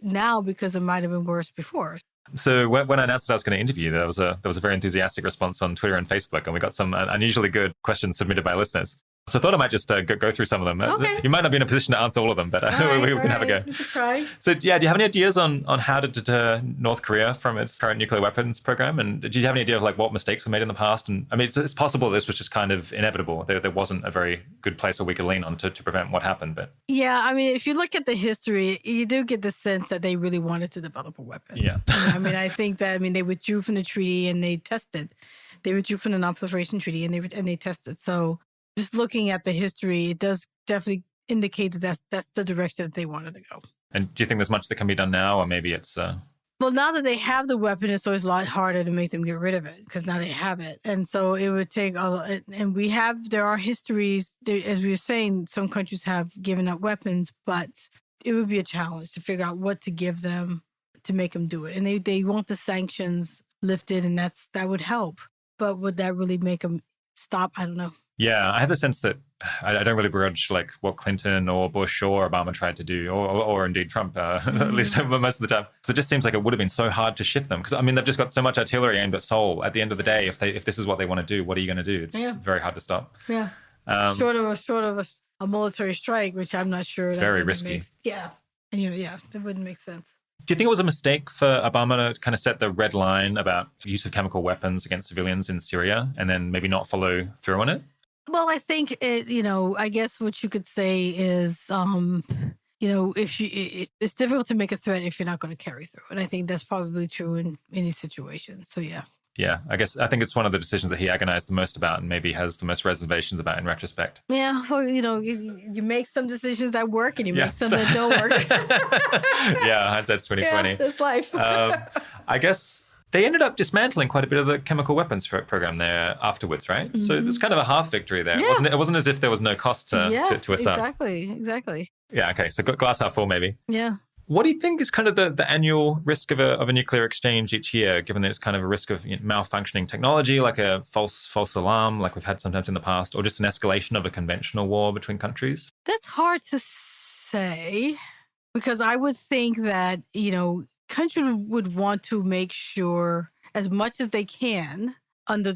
now because it might have been worse before. So when I announced that I was going to interview you, there was a very enthusiastic response on Twitter and Facebook, and we got some unusually good questions submitted by listeners. So I thought I might just go through some of them. Okay. You might not be in a position to answer all of them, but we can have a go. You can try. So do you have any ideas on how to deter North Korea from its current nuclear weapons program? And do you have any idea of what mistakes were made in the past? And I mean, it's possible this was just kind of inevitable. There wasn't a very good place where we could lean on to prevent what happened. But yeah, I mean, if you look at the history, you do get the sense that they really wanted to develop a weapon. Yeah. I mean, I think that they withdrew from the treaty and they tested. They withdrew from the Nonproliferation Treaty and they tested. So just looking at the history, it does definitely indicate that that's the direction that they wanted to go. And do you think there's much that can be done now, or maybe it's... Well, now that they have the weapon, it's always a lot harder to make them get rid of it because now they have it. And so it would take and there are histories, as we were saying, some countries have given up weapons, but it would be a challenge to figure out what to give them to make them do it. And they want the sanctions lifted, and that would help. But would that really make them stop? I don't know. Yeah, I have the sense that I don't really begrudge what Clinton or Bush or Obama tried to do, or indeed Trump, at least most of the time. So it just seems like it would have been so hard to shift them because they've just got so much artillery aimed at Seoul. At the end of the day, if this is what they want to do, what are you going to do? It's very hard to stop. Yeah, short of a military strike, which I'm not sure. Very risky. And it wouldn't make sense. Do you think it was a mistake for Obama to kind of set the red line about use of chemical weapons against civilians in Syria and then maybe not follow through on it? Well, I think I guess what you could say is, it's difficult to make a threat if you're not going to carry through. And I think that's probably true in any situation. So, yeah. Yeah, I think it's one of the decisions that he agonized the most about and maybe has the most reservations about in retrospect. Yeah, well, you make some decisions that work and you make some that don't work. Yeah, hindsight's 2020. Yeah, that's life. I guess they ended up dismantling quite a bit of the chemical weapons program there afterwards, right? Mm-hmm. So there's kind of a half victory there. Yeah. It wasn't as if there was no cost to us up. Exactly. Yeah, okay, so glass half full maybe. Yeah. What do you think is kind of the annual risk of a nuclear exchange each year, given that it's kind of a risk of malfunctioning technology, like a false alarm, like we've had sometimes in the past, or just an escalation of a conventional war between countries? That's hard to say because I would think that, countries would want to make sure as much as they can under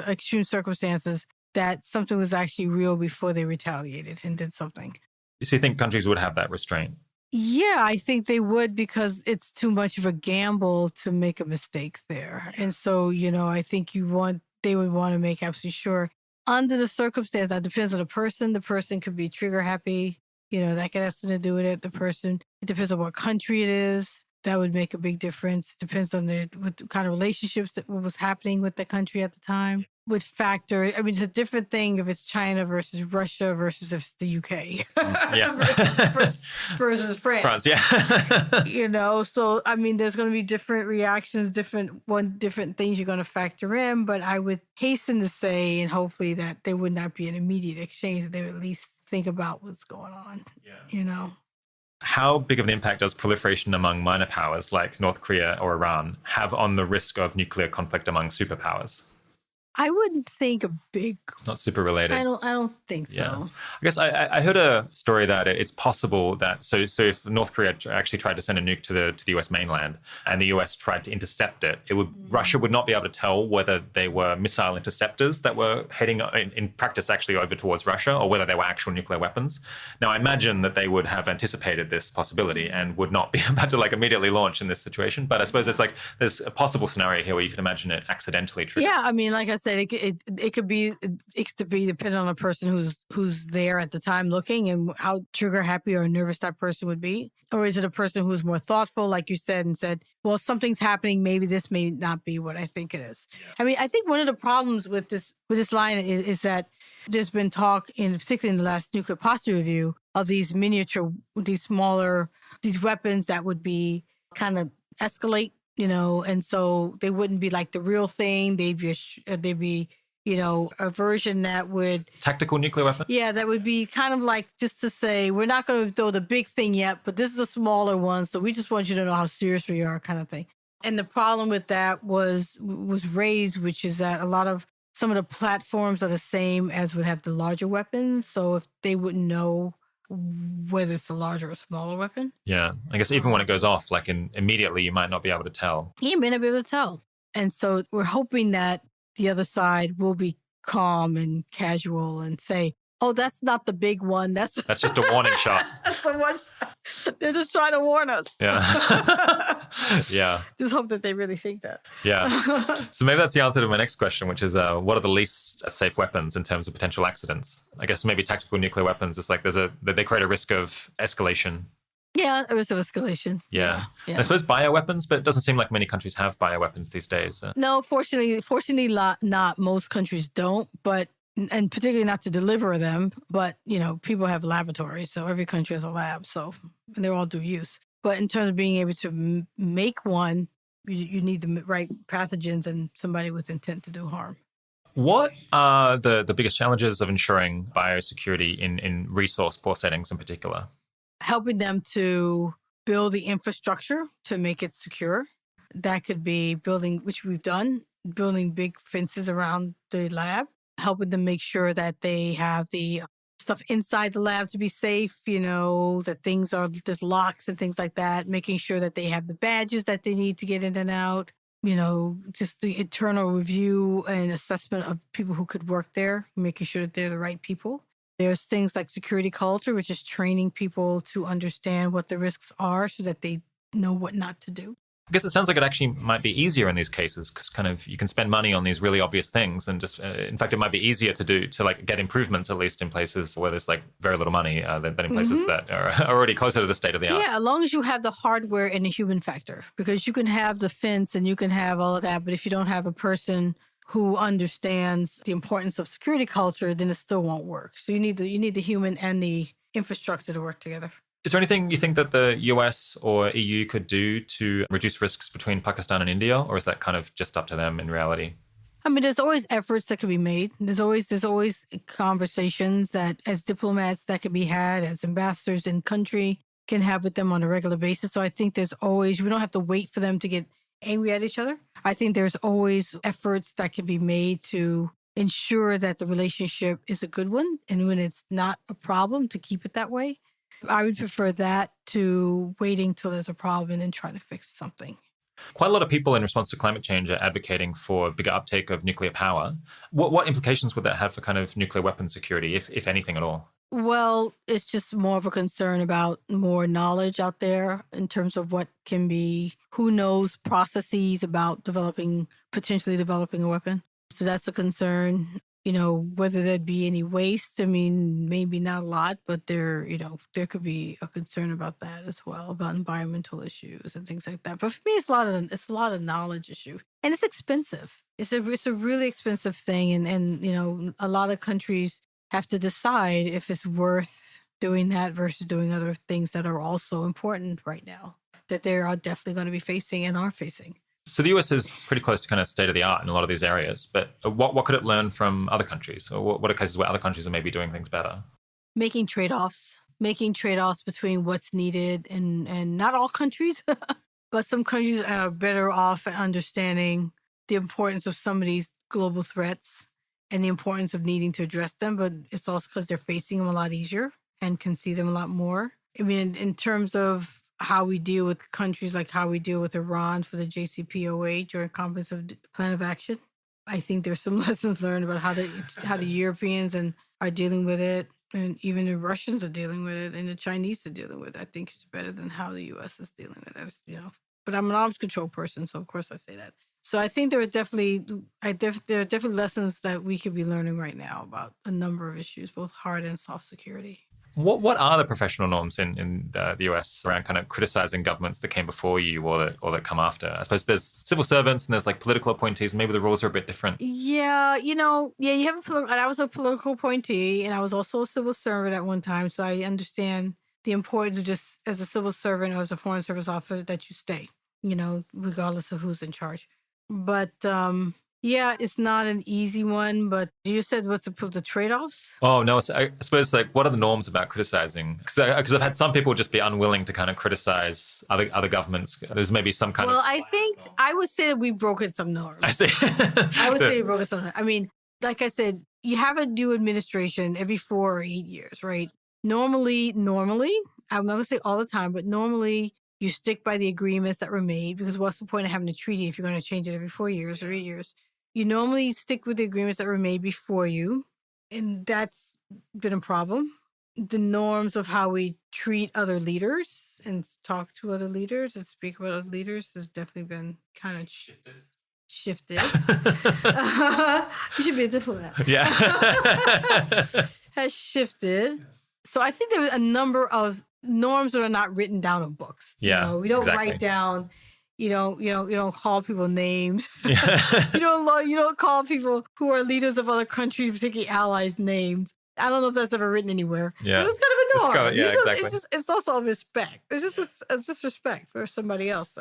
extreme circumstances that something was actually real before they retaliated and did something. So you think countries would have that restraint? Yeah, I think they would because it's too much of a gamble to make a mistake there. And so, I think they would want to make absolutely sure under the circumstance, that depends on the person. The person could be trigger happy. That could have something to do with it. It depends on what country it is. That would make a big difference. It depends on what kind of relationships what was happening with the country at the time. Would factor. It's a different thing if it's China versus Russia versus if it's the UK. versus France. France, yeah. So there's going to be different reactions, different things you're going to factor in. But I would hasten to say, and hopefully that there would not be an immediate exchange. That they would at least think about what's going on. Yeah. How big of an impact does proliferation among minor powers like North Korea or Iran have on the risk of nuclear conflict among superpowers? I wouldn't think a big... It's not super related. I don't think so. Yeah. I guess I heard a story that it's possible that... So if North Korea actually tried to send a nuke to the US mainland and the US tried to intercept it, Russia would not be able to tell whether they were missile interceptors that were heading, in practice, actually over towards Russia, or whether they were actual nuclear weapons. Now, I imagine that they would have anticipated this possibility and would not be about to immediately launch in this situation. But I suppose there's a possible scenario here where you can imagine it accidentally triggered. Yeah, like I said, said, it could be dependent on the person who's there at the time looking and how trigger happy or nervous that person would be. Or is it a person who's more thoughtful, like you said, and said, well, something's happening. Maybe this may not be what I think it is. Yeah. I mean, I think one of the problems with this line is that there's been talk, particularly in the last nuclear posture review, of these miniature, these smaller, these weapons that would be kind of escalate, and so they wouldn't be like the real thing. They'd be a version that would... Tactical nuclear weapon? Yeah, that would be kind of like just to say, we're not going to throw the big thing yet, but this is a smaller one, so we just want you to know how serious we are, kind of thing. And the problem with that was raised, which is that some of the platforms are the same as would have the larger weapons, so if they wouldn't know whether it's a larger or smaller weapon. Yeah, I guess even when it goes off, like immediately you might not be able to tell. You may not be able to tell. And so we're hoping that the other side will be calm and casual and say, oh, that's not the big one. That's just a warning shot. That's the one shot. They're just trying to warn us. Yeah. Yeah. Just hope that they really think that. Yeah. So maybe that's the answer to my next question, which is what are the least safe weapons in terms of potential accidents? I guess maybe tactical nuclear weapons. It's like they create a risk of escalation. Yeah, a risk of escalation. Yeah. I suppose bioweapons, but it doesn't seem like many countries have bioweapons these days. No, fortunately not most countries don't, and particularly not to deliver them, but, people have laboratories, so every country has a lab, and they're all dual use. But in terms of being able to make one, you need the right pathogens and somebody with intent to do harm. What are the biggest challenges of ensuring biosecurity in resource-poor settings in particular? Helping them to build the infrastructure to make it secure. That could be building, which we've done, building big fences around the lab, helping them make sure that they have the stuff inside the lab to be safe, that there's locks and things like that, making sure that they have the badges that they need to get in and out, just the internal review and assessment of people who could work there, making sure that they're the right people. There's things like security culture, which is training people to understand what the risks are so that they know what not to do. I guess it sounds like it actually might be easier in these cases because kind of you can spend money on these really obvious things and just, in fact, it might be easier to like get improvements, at least in places where there's like very little money than in places that are already closer to the state of the art. Yeah, as long as you have the hardware and the human factor, because you can have the fence and you can have all of that, but if you don't have a person who understands the importance of security culture, then it still won't work. So you need the human and the infrastructure to work together. Is there anything you think that the US or EU could do to reduce risks between Pakistan and India, or is that kind of just up to them in reality? I mean, there's always efforts that can be made. There's always conversations that as diplomats that can be had, as ambassadors in country can have with them on a regular basis. So I think we don't have to wait for them to get angry at each other. I think there's always efforts that can be made to ensure that the relationship is a good one. And when it's not a problem, to keep it that way. I would prefer that to waiting till there's a problem and then trying to fix something. Quite a lot of people in response to climate change are advocating for bigger uptake of nuclear power. What implications would that have for kind of nuclear weapons security, if anything at all? Well, it's just more of a concern about more knowledge out there in terms of what can be, who knows processes about potentially developing a weapon. So that's a concern. Whether there'd be any waste, I mean, maybe not a lot, but there could be a concern about that as well, about environmental issues and things like that. But for me, it's a lot of knowledge issue, and it's expensive. It's a really expensive thing, and a lot of countries have to decide if it's worth doing that versus doing other things that are also important right now that they are definitely going to be facing and are facing. So the US is pretty close to kind of state of the art in a lot of these areas, but what could it learn from other countries? Or what are cases where other countries are maybe doing things better? Making trade-offs between what's needed, and not all countries, but some countries are better off at understanding the importance of some of these global threats and the importance of needing to address them, but it's also because they're facing them a lot easier and can see them a lot more. I mean, in terms of how we deal with countries, like how we deal with Iran for the JCPOA, Joint Comprehensive Plan of Action. I think there's some lessons learned about how the Europeans are dealing with it, and even the Russians are dealing with it, and the Chinese are dealing with it. I think it's better than how the U.S. is dealing with it. But I'm an arms control person, so of course I say that. So I think there are definitely lessons that we could be learning right now about a number of issues, both hard and soft security. What are the professional norms in the US around kind of criticizing governments that came before you or that come after? I suppose there's civil servants and there's like political appointees. Maybe the rules are a bit different. Yeah, you have and I was a political appointee and I was also a civil servant at one time. So I understand the importance of just as a civil servant or as a foreign service officer that you stay, regardless of who's in charge. But yeah, it's not an easy one, but you said what's the trade-offs? Oh, no. So I suppose, like, what are the norms about criticizing? Because I've had some people just be unwilling to kind of criticize other governments. There's maybe some kind of... Well, I think I would say that we've broken some norms. I see. I would say we've broken some norms. I mean, like I said, you have a new administration every 4 or 8 years, right? Normally, I'm not going to say all the time, but normally you stick by the agreements that were made, because what's the point of having a treaty if you're going to change it every 4 years or 8 years? You normally stick with the agreements that were made before you, and that's been a problem. The norms of how we treat other leaders and talk to other leaders and speak about other leaders has definitely been kind of shifted. You should be a diplomat. Yeah. Has shifted. So I think there was a number of norms that are not written down in books. Yeah, we don't exactly. write down. You don't call people names. Yeah. you don't call people who are leaders of other countries, particularly allies, names. I don't know if that's ever written anywhere. Yeah. But it's kind of a norm. Exactly. It's also respect. It's just respect for somebody else.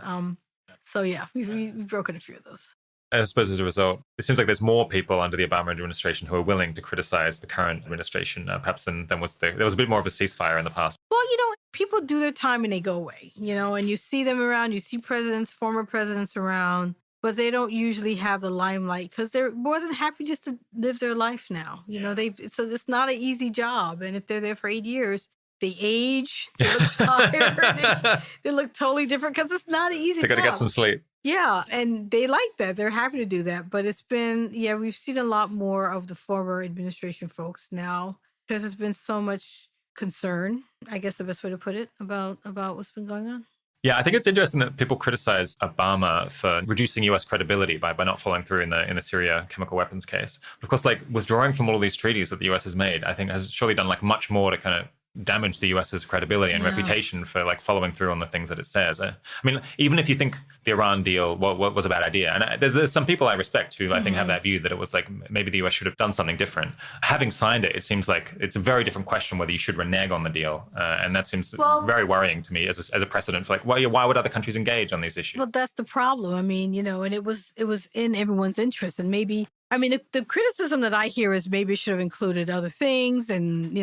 So yeah, we've broken a few of those. I suppose as a result, it seems like there's more people under the Obama administration who are willing to criticize the current administration, perhaps than there was a bit more of a ceasefire in the past. Well, people do their time and they go away, and you see them around, you see former presidents around, but they don't usually have the limelight because they're more than happy just to live their life now. So it's not an easy job. And if they're there for 8 years, they age, they look tired, they look totally different because it's not an easy job. They got to get some sleep. Yeah, and they like that. They're happy to do that. But it's been, we've seen a lot more of the former administration folks now because there's been so much concern, I guess the best way to put it, about what's been going on. Yeah, I think it's interesting that people criticize Obama for reducing U.S. credibility by not following through in the Syria chemical weapons case. But of course, like withdrawing from all of these treaties that the U.S. has made, I think has surely done like much more to kind of damage the US's credibility and reputation for like following through on the things that it says. I mean, even if you think the Iran deal was a bad idea, and there's some people I respect who I think have that view that it was like maybe the US should have done something different. Having signed it, it seems like it's a very different question whether you should renege on the deal, and that seems very worrying to me as a precedent for like why would other countries engage on these issues? Well, that's the problem. I mean, and it was in everyone's interest, and maybe. I mean, the criticism that I hear is maybe it should have included other things and,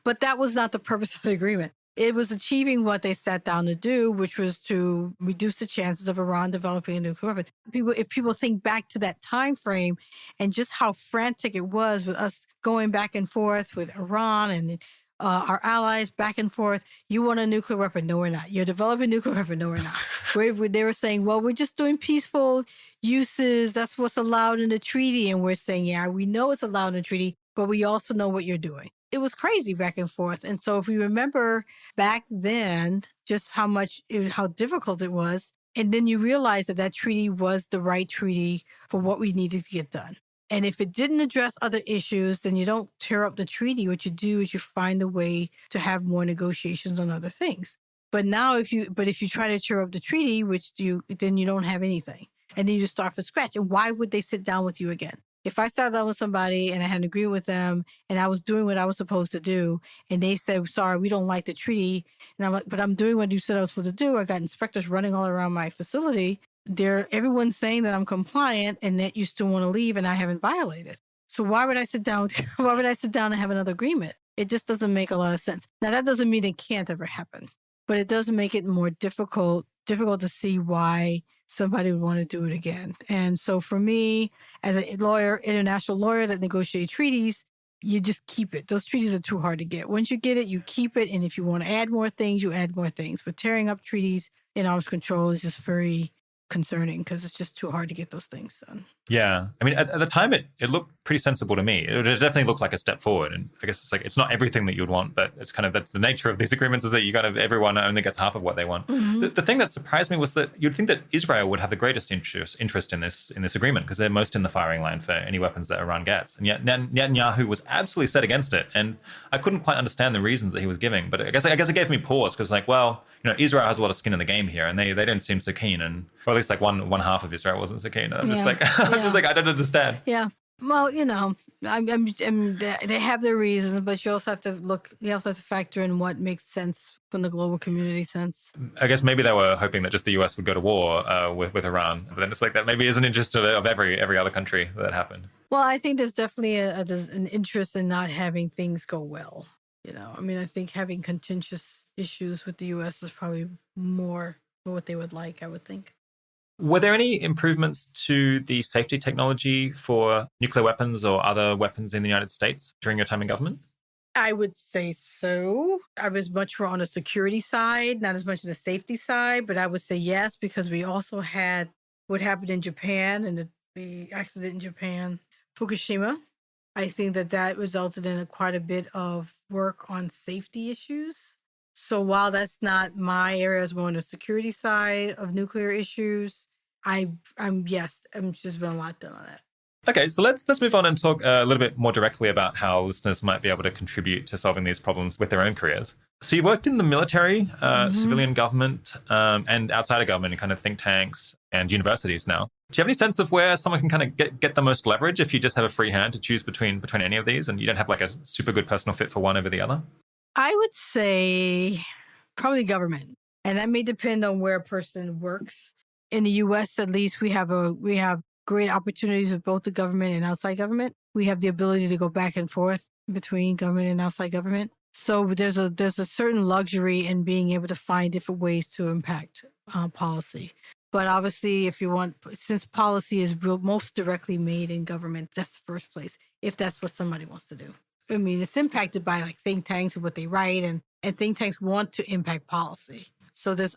but that was not the purpose of the agreement. It was achieving what they sat down to do, which was to reduce the chances of Iran developing a nuclear weapon. If people think back to that time frame and just how frantic it was with us going back and forth with Iran and our allies back and forth. You want a nuclear weapon? No, we're not. You're developing a nuclear weapon? No, we're not. They were saying, well, we're just doing peaceful uses. That's what's allowed in the treaty. And we're saying, yeah, we know it's allowed in the treaty, but we also know what you're doing. It was crazy back and forth. And so if we remember back then, just how difficult it was, and then you realize that treaty was the right treaty for what we needed to get done. And if it didn't address other issues, then you don't tear up the treaty. What you do is you find a way to have more negotiations on other things. But now if you try to tear up the treaty, then you don't have anything. And then you just start from scratch. And why would they sit down with you again? If I sat down with somebody and I had an agreement with them and I was doing what I was supposed to do, and they said, sorry, we don't like the treaty. And I'm like, but I'm doing what you said I was supposed to do. I got inspectors running all around my facility. Everyone's saying that I'm compliant and that you still want to leave and I haven't violated. So why would I sit down? Why would I sit down and have another agreement? It just doesn't make a lot of sense. Now, that doesn't mean it can't ever happen, but it does make it more difficult to see why somebody would want to do it again. And so for me, as a lawyer, international lawyer that negotiates treaties, you just keep it. Those treaties are too hard to get. Once you get it, you keep it. And if you want to add more things, you add more things. But tearing up treaties in arms control is just very concerning because it's just too hard to get those things done. Yeah. I mean, at the time, it looked pretty sensible to me. It definitely looked like a step forward. And I guess it's not everything that you'd want, but it's that's the nature of these agreements is that everyone only gets half of what they want. Mm-hmm. The thing that surprised me was that you'd think that Israel would have the greatest interest in this agreement because they're most in the firing line for any weapons that Iran gets. And yet Netanyahu was absolutely set against it. And I couldn't quite understand the reasons that he was giving. But I guess it gave me pause because Israel has a lot of skin in the game here and they don't seem so keen. And or at least one half of Israel wasn't so keen. I'm just I don't understand. Yeah. Well, they have their reasons, but you also have to factor in what makes sense from the global community sense. I guess maybe they were hoping that just the US would go to war with Iran. But then it's that maybe is an interest of every other country that happened. Well, I think there's definitely there's an interest in not having things go well. I think having contentious issues with the US is probably more what they would like, I would think. Were there any improvements to the safety technology for nuclear weapons or other weapons in the United States during your time in government? I would say so. I was much more on the security side, not as much on the safety side, but I would say yes, because we also had what happened in Japan and the accident in Japan, Fukushima. I think that resulted in quite a bit of work on safety issues. So while that's not my area, as more on the security side of nuclear issues, I'm just been a lot done on that. Okay, so let's move on and talk a little bit more directly about how listeners might be able to contribute to solving these problems with their own careers. So you worked in the military, civilian government, and outside of government in kind of think tanks and universities now. Do you have any sense of where someone can kind of get the most leverage if you just have a free hand to choose between any of these and you don't have a super good personal fit for one over the other? I would say probably government. And that may depend on where a person works. In the U.S., at least, we have great opportunities with both the government and outside government. We have the ability to go back and forth between government and outside government. So there's a certain luxury in being able to find different ways to impact policy. But obviously, since policy is most directly made in government, that's the first place, if that's what somebody wants to do. I mean, it's impacted by think tanks and what they write, and think tanks want to impact policy. So there's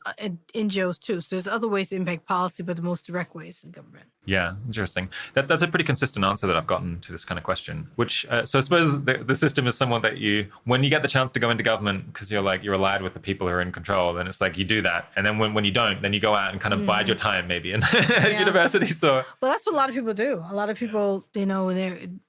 NGOs too. So there's other ways to impact policy, but the most direct ways in government. Yeah, interesting. That's a pretty consistent answer that I've gotten to this kind of question. Which, so I suppose the system is somewhat that when you get the chance to go into government because you're allied with the people who are in control, then it's you do that. And then when you don't, then you go out and kind of bide your time maybe in university. So well, that's what a lot of people do. A lot of people,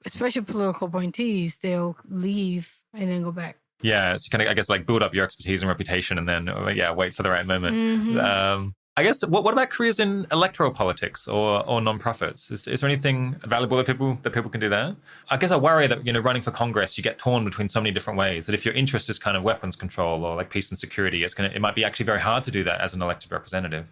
especially political appointees, they'll leave and then go back. Yeah, so you kind of, I guess, build up your expertise and reputation and then, wait for the right moment. Mm-hmm. I guess, what about careers in electoral politics or nonprofits? Is there anything valuable that people can do there? I guess I worry that, running for Congress, you get torn between so many different ways that if your interest is kind of weapons control or peace and security, it might be actually very hard to do that as an elected representative.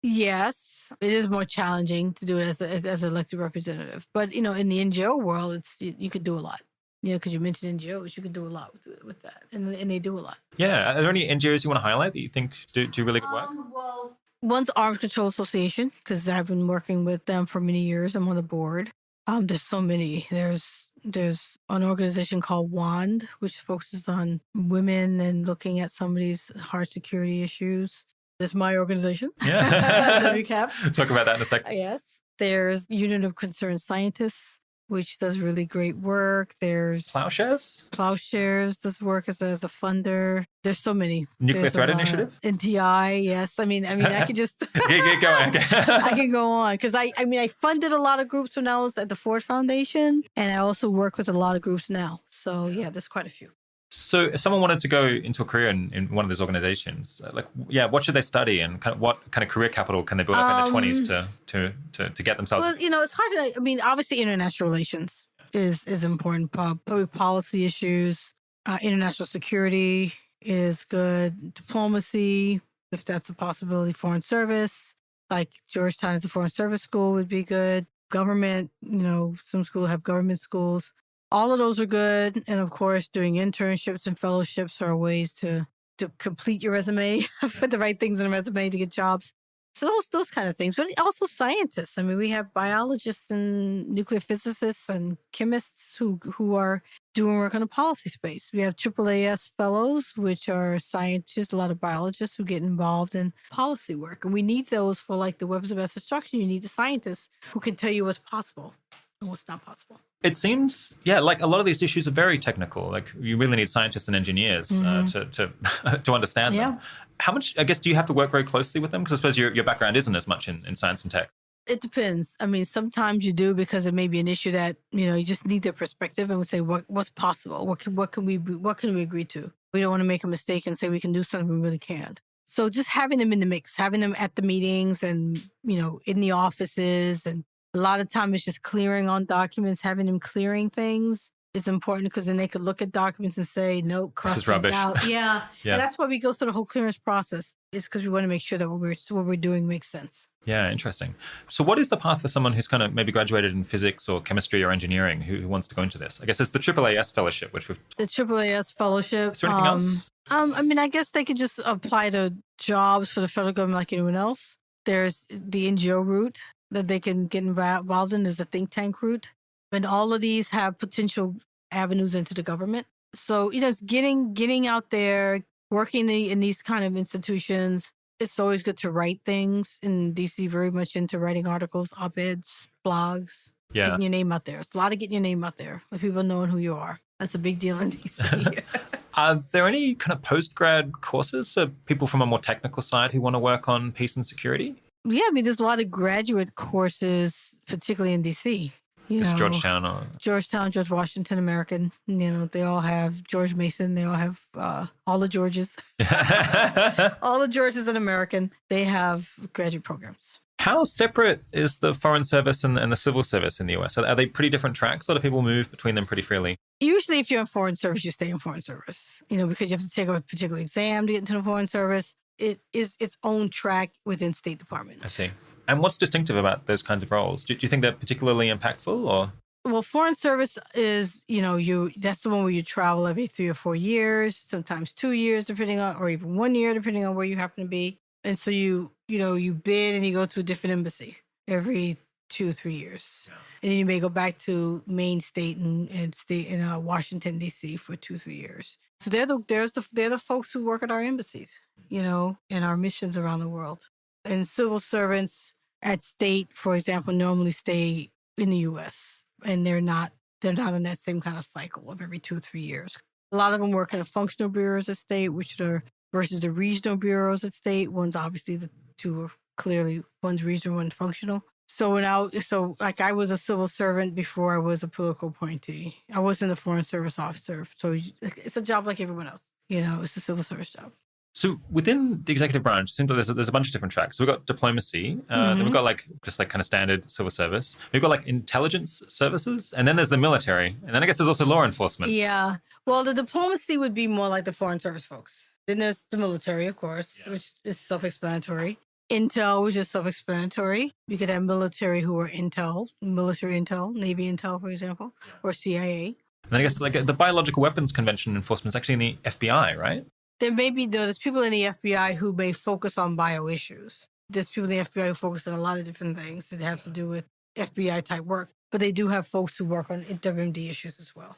Yes, it is more challenging to do it as an elected representative. But, in the NGO world, you could do a lot. Because you mentioned NGOs, you can do a lot with that, and they do a lot. Yeah, are there any NGOs you want to highlight that you think do really good work? Well, one's Arms Control Association, because I've been working with them for many years. I'm on the board. There's so many. There's an organization called WMD, which focuses on women and looking at some of these hard security issues. That's my organization. Yeah, WCAPS. Talk about that in a second. Yes. There's Union of Concerned Scientists, which does really great work. There's Plowshares does work as a funder. There's so many. Nuclear Threat Initiative? NTI, yes. I mean, I could just get going. I can go on because I funded a lot of groups when I was at the Ford Foundation, and I also work with a lot of groups now. So yeah, there's quite a few. So if someone wanted to go into a career in one of these organizations, what should they study and what kind of career capital can they build up in their 20s to get themselves? Well, it's hard to, obviously international relations is important. Public policy issues, international security is good. Diplomacy, if that's a possibility, foreign service, like Georgetown is a foreign service school would be good. Government, some schools have government schools. All of those are good. And of course, doing internships and fellowships are ways to complete your resume, put the right things in a resume to get jobs. So those kind of things. But also scientists. We have biologists and nuclear physicists and chemists who are doing work on the policy space. We have AAAS fellows, which are scientists, a lot of biologists who get involved in policy work. And we need those for like the weapons of mass destruction. You need the scientists who can tell you what's possible and what's not possible. It seems, like a lot of these issues are very technical. Like you really need scientists and engineers to to understand them. How much, I guess, do you have to work very closely with them? Because I suppose your background isn't as much in science and tech. It depends. I mean, sometimes you do because it may be an issue that, you just need their perspective and we say, what's possible? What can we agree to? We don't want to make a mistake and say we can do something we really can't. So just having them in the mix, having them at the meetings and, in the offices. And a lot of time it's just clearing on documents, having them clearing things is important because then they could look at documents and say, no, cross this is rubbish. out. Yeah. And that's why we go through the whole clearance process. It's because we want to make sure that what we're doing makes sense. Yeah, interesting. So what is the path for someone who's kind of maybe graduated in physics or chemistry or engineering who wants to go into this? I guess it's the AAAS fellowship, which we've... The AAAS fellowship. Is there anything else? I guess they could just apply to jobs for the federal government like anyone else. There's the NGO route that they can get involved in. There's the think tank route. And all of these have potential avenues into the government. So, it's getting out there, working in these kind of institutions. It's always good to write things. In DC, very much into writing articles, op-eds, blogs, getting your name out there. It's a lot of getting your name out there with people knowing who you are. That's a big deal in DC. Are there any kind of post-grad courses for people from a more technical side who want to work on peace and security? Yeah, there's a lot of graduate courses, particularly in DC. It's Georgetown or... Georgetown, George Washington, American. They all have George Mason. They all have all the Georges. All the Georges in American. They have graduate programs. How separate is the Foreign Service and the Civil Service in the US? Are they pretty different tracks? A lot of people move between them pretty freely. Usually, if you're in Foreign Service, you stay in Foreign Service. Because you have to take a particular exam to get into the Foreign Service. It is its own track within State Department. I see. And what's distinctive about those kinds of roles? Do you think they're particularly impactful or? Well, Foreign Service is, that's the one where you travel every 3 or 4 years, sometimes 2 years, depending on, or even 1 year, depending on where you happen to be. And so you bid and you go to a different embassy every 2 or 3 years. Yeah. And then you may go back to main state and state in Washington, D.C. for 2 or 3 years. So they're the folks who work at our embassies, and our missions around the world. And civil servants at state, for example, normally stay in the U.S. and they're not in that same kind of cycle of every 2 or 3 years. A lot of them work in the functional bureaus at state, which are versus the regional bureaus at state. One's obviously the two are clearly one's regional, one's functional. So I was a civil servant before I was a political appointee. I wasn't a Foreign Service officer. So it's a job like everyone else. It's a civil service job. So within the executive branch, it seems like there's a bunch of different tracks. So we've got diplomacy, then we've got just kind of standard civil service. We've got intelligence services, and then there's the military. And then I guess there's also law enforcement. Yeah. Well, the diplomacy would be more like the Foreign Service folks. Then there's the military, of course, which is self-explanatory. Intel, which is self-explanatory. You could have military who are military intel, Navy intel, for example, or CIA. And then I guess the Biological Weapons Convention enforcement is actually in the FBI, right? There's people in the FBI who may focus on bio issues. There's people in the FBI who focus on a lot of different things that have to do with FBI type work, but they do have folks who work on WMD issues as well.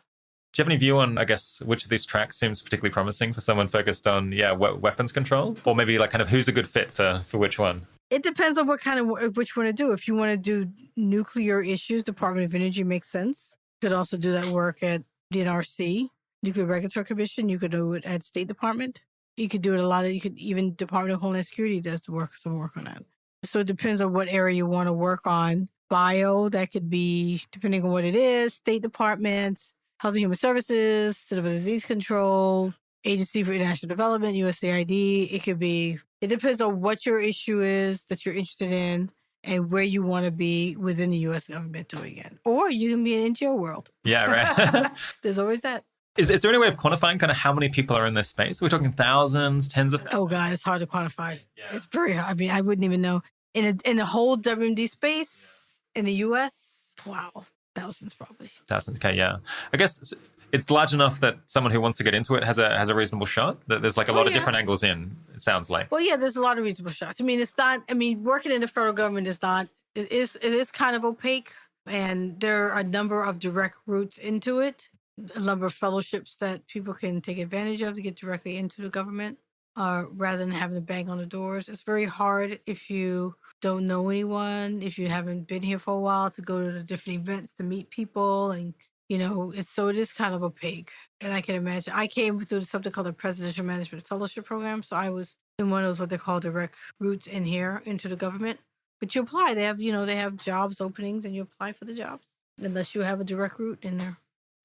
Do you have any view on, I guess, which of these tracks seems particularly promising for someone focused on, weapons control? Or maybe kind of who's a good fit for which one? It depends on which one to do. If you want to do nuclear issues, Department of Energy makes sense. You could also do that work at the NRC. Nuclear Regulatory Commission, you could do it at State Department. You could do it you could even Department of Homeland Security does some work on that. So it depends on what area you want to work on. Bio, that could be, depending on what it is, State Department, Health and Human Services, Civil Disease Control, Agency for International Development, USAID. It depends on what your issue is that you're interested in and where you want to be within the U.S. government doing it. Or you can be in NGO world. Yeah, right. There's always that. Is there any way of quantifying kind of how many people are in this space? Are we talking thousands, tens of thousands? Oh, God, it's hard to quantify. Yeah. It's very hard. I mean, I wouldn't even know. In the whole WMD space in the U.S., wow, thousands probably. Thousands, okay, yeah. I guess it's large enough that someone who wants to get into it has a reasonable shot. That there's a lot of different angles in, it sounds like. Well, yeah, there's a lot of reasonable shots. Working in the federal government it is kind of opaque, and there are a number of direct routes into it. a number of fellowships that people can take advantage of to get directly into the government, rather than having to bang on the doors. It's very hard if you don't know anyone, if you haven't been here for a while, to go to the different events to meet people. And, it is kind of opaque. And I can imagine, I came through something called a Presidential Management Fellowship Program. So I was in one of those, what they call direct routes in here into the government. But you apply, they have jobs openings and you apply for the jobs unless you have a direct route in there.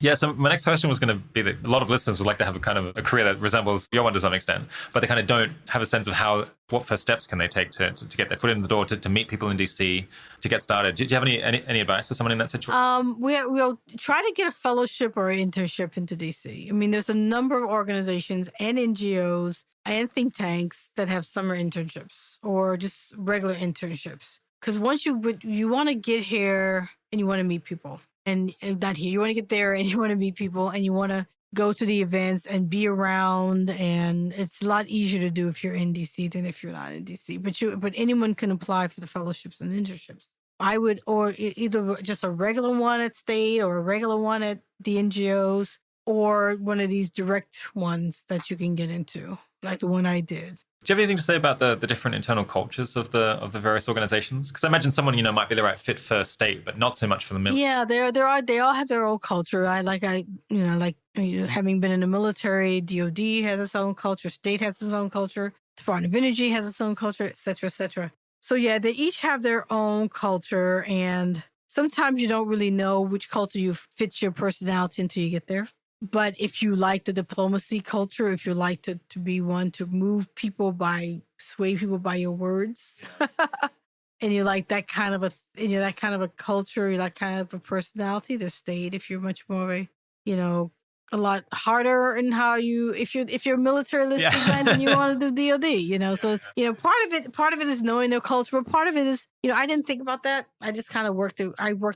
Yeah, so my next question was going to be that a lot of listeners would like to have a kind of a career that resembles your one to some extent, but they kind of don't have a sense of what first steps can they take to get their foot in the door, to meet people in DC, to get started. Do you have any advice for someone in that situation? We'll try to get a fellowship or an internship into DC. I mean, there's a number of organizations and NGOs and think tanks that have summer internships or just regular internships. Because once you want to get here and you want to meet people. And not here, you want to get there and you want to meet people and you want to go to the events and be around. And it's a lot easier to do if you're in DC than if you're not in DC. But anyone can apply for the fellowships and internships. I would, or either just a regular one at state or a regular one at the NGOs, or one of these direct ones that you can get into, like the one I did. Do you have anything to say about the different internal cultures of the various organizations? Because I imagine someone might be the right fit for state, but not so much for the military. Yeah, they all have their own culture. Having been in the military, DOD has its own culture, state has its own culture, Department of Energy has its own culture, et cetera, et cetera. So yeah, they each have their own culture, and sometimes you don't really know which culture you fits your personality until you get there. But if you like the diplomacy culture, if you like to be one to sway people by your words, and you like that kind of a culture, you like kind of a personality, the state. If you're much more of a lot harder in how if you're militaristic, then you want to do DOD. So it's part of it is knowing their culture, but part of it is I didn't think about that. I just kind of worked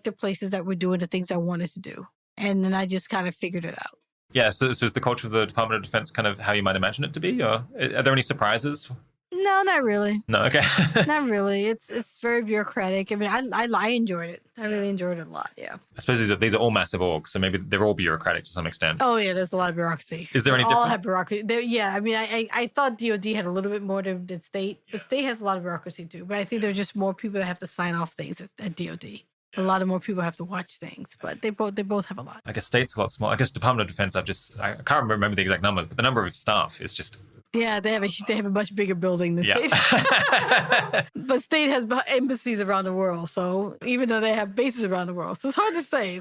at places that were doing the things I wanted to do. And then I just kind of figured it out. Yeah, so is the culture of the Department of Defense kind of how you might imagine it to be? Or are there any surprises? No, not really. No, okay. Not really. It's very bureaucratic. I mean, I enjoyed it. I really enjoyed it a lot, yeah. I suppose these are all massive orgs, so maybe they're all bureaucratic to some extent. Oh, yeah, there's a lot of bureaucracy. Is there any difference? All have bureaucracy. I mean, I thought DOD had a little bit more than state, but state has a lot of bureaucracy too. But I think there's just more people that have to sign off things at DOD. A lot of more people have to watch things, but they both have a lot. I guess state's a lot smaller. I guess Department of Defense, I can't remember the exact numbers, but the number of staff is just... Yeah, they have a much bigger building than state. But state has embassies around the world, so even though they have bases around the world. So it's hard to say.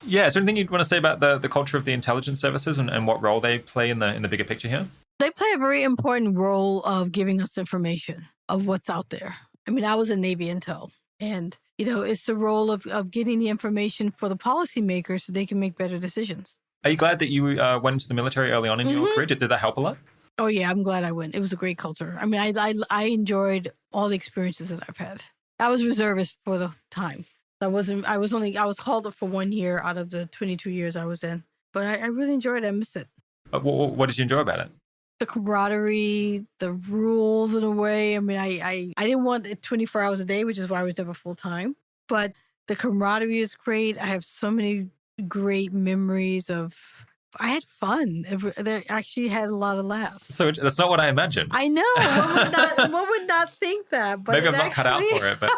Yeah, is there anything you'd want to say about the culture of the intelligence services and what role they play in the bigger picture here? They play a very important role of giving us information of what's out there. I mean, I was in Navy Intel, and it's the role of getting the information for the policymakers so they can make better decisions. Are you glad that you went into the military early on in your career? Did that help a lot? Oh yeah, I'm glad I went. It was a great culture. I mean, I enjoyed all the experiences that I've had. I was reservist for the time. I was called up for 1 year out of the 22 years I was in, but I really enjoyed it. I miss it. What did you enjoy about it? The camaraderie, the rules in a way. I mean, I didn't want it 24 hours a day, which is why I was there full time. But the camaraderie is great. I have so many great memories I had fun. They actually had a lot of laughs. So that's not what I imagined. I know. One would not think that. But maybe I'm not cut out for it. But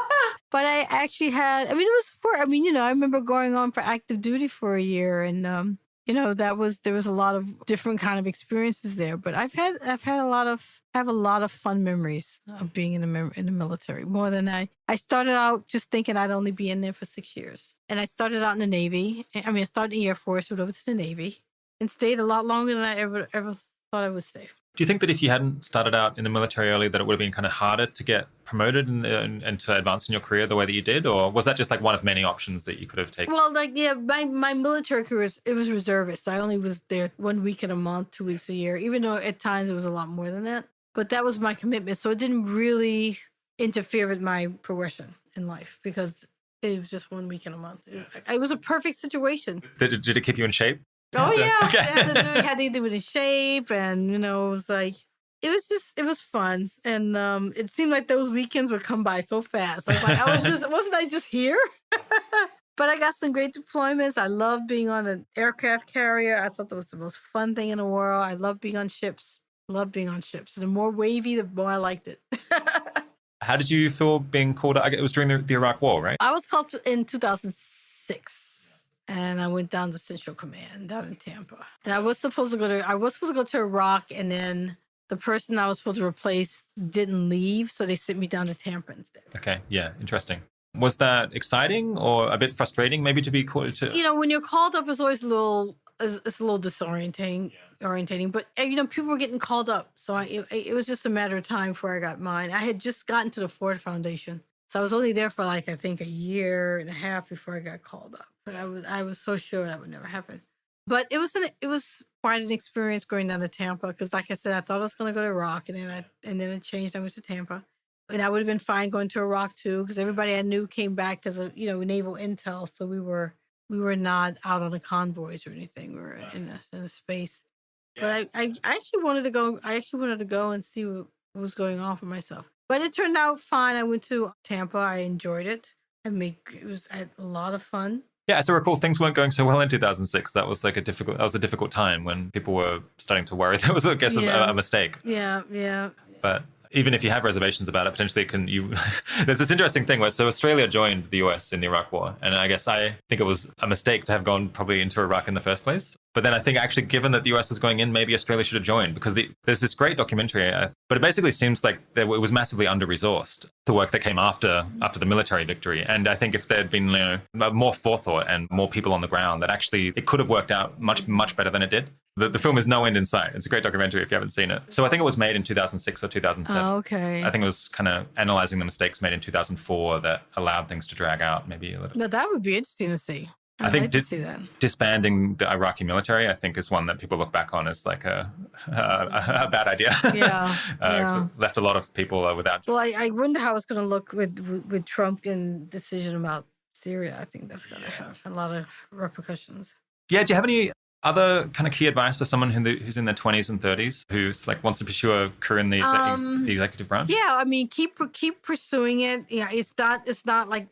but I actually had. I mean, it was sport. I mean, I remember going on for active duty for a year, and there was a lot of different kind of experiences there. But I've had a lot of fun memories of being in the military. More than I started out just thinking I'd only be in there for 6 years, and I started out in the Navy. I mean, I started in the Air Force, went over to the Navy, and stayed a lot longer than I ever thought I would stay. Do you think that if you hadn't started out in the military early, that it would have been kind of harder to get promoted and to advance in your career the way that you did? Or was that just like one of many options that you could have taken? Well, my military career, it was reservist. I only was there 1 week in a month, 2 weeks a year, even though at times it was a lot more than that. But that was my commitment. So it didn't really interfere with my progression in life because it was just 1 week in a month. It was a perfect situation. Did it keep you in shape? Oh yeah, Okay. I had to do it in shape, and it was like it was fun, and it seemed like those weekends would come by so fast. I was like, wasn't I just here? But I got some great deployments. I love being on an aircraft carrier. I thought that was the most fun thing in the world. I love being on ships. Love being on ships. The more wavy, the more I liked it. How did you feel being called up? It was during the Iraq War, right? I was called in 2006, and I went down to Central Command down in Tampa. And I was supposed to go to Iraq, and then the person I was supposed to replace didn't leave, so they sent me down to Tampa instead. Okay, yeah, interesting. Was that exciting or a bit frustrating, maybe, to be called to? When you're called up, it's always a little disorientating. But people were getting called up, so it was just a matter of time before I got mine. I had just gotten to the Ford Foundation, so I was only there for I think a year and a half before I got called up. But I was so sure that would never happen. But it was quite an experience going down to Tampa because, like I said, I thought I was going to go to Iraq, and then it changed. I went to Tampa, and I would have been fine going to Iraq too because everybody I knew came back because of naval intel. So we were not out on the convoys or anything. We were in a space. But I actually wanted to go. I actually wanted to go and see what was going on for myself. But it turned out fine. I went to Tampa. I enjoyed it. I had a lot of fun. Yeah, as I recall, things weren't going so well in 2006. That was a difficult time when people were starting to worry there was, I guess, a mistake. Yeah. But even if you have reservations about it, potentially there's this interesting thing where, so Australia joined the US in the Iraq War. And I think it was a mistake to have gone probably into Iraq in the first place. But then I think actually, given that the US was going in, maybe Australia should have joined because there's this great documentary, but it basically seems like it was massively under-resourced, the work that came after the military victory. And I think if there'd been more forethought and more people on the ground, that actually it could have worked out much, much better than it did. The film is No End in Sight. It's a great documentary if you haven't seen it. So I think it was made in 2006 or 2007. Oh, okay. I think it was kind of analyzing the mistakes made in 2004 that allowed things to drag out maybe a little. But that would be interesting to see. I think like to see that. Disbanding the Iraqi military, I think, is one that people look back on as like a bad idea. Yeah. It left a lot of people without. Well, I wonder how it's going to look with Trump and decision about Syria. I think that's going to have a lot of repercussions. Yeah. Do you have any other kind of key advice for someone who's in their 20s and 30s who's wants to pursue a career in the executive branch? Yeah, I mean, keep pursuing it. Yeah, it's not like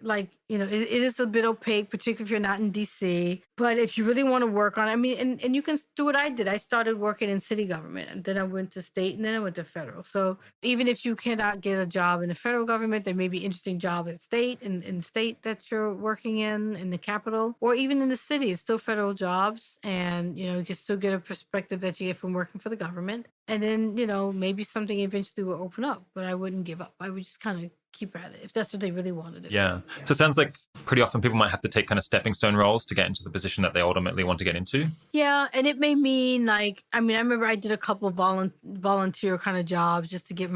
it is a bit opaque, particularly if you're not in DC. But if you really want to work on it, I mean, and you can do what I did. I started working in city government, and then I went to state, and then I went to federal. So even if you cannot get a job in the federal government, there may be an interesting job at state, in the state that you're working in the capital, or even in the city. It's still federal jobs, and you can still get a perspective that you get from working for the government. And then, maybe something eventually will open up, but I wouldn't give up. I would just kind of keep at it if that's what they really wanted to do. Yeah. So it sounds like pretty often people might have to take kind of stepping stone roles to get into the position that they ultimately want to get into. Yeah. And it may mean I remember I did a couple of volunteer kind of jobs just to get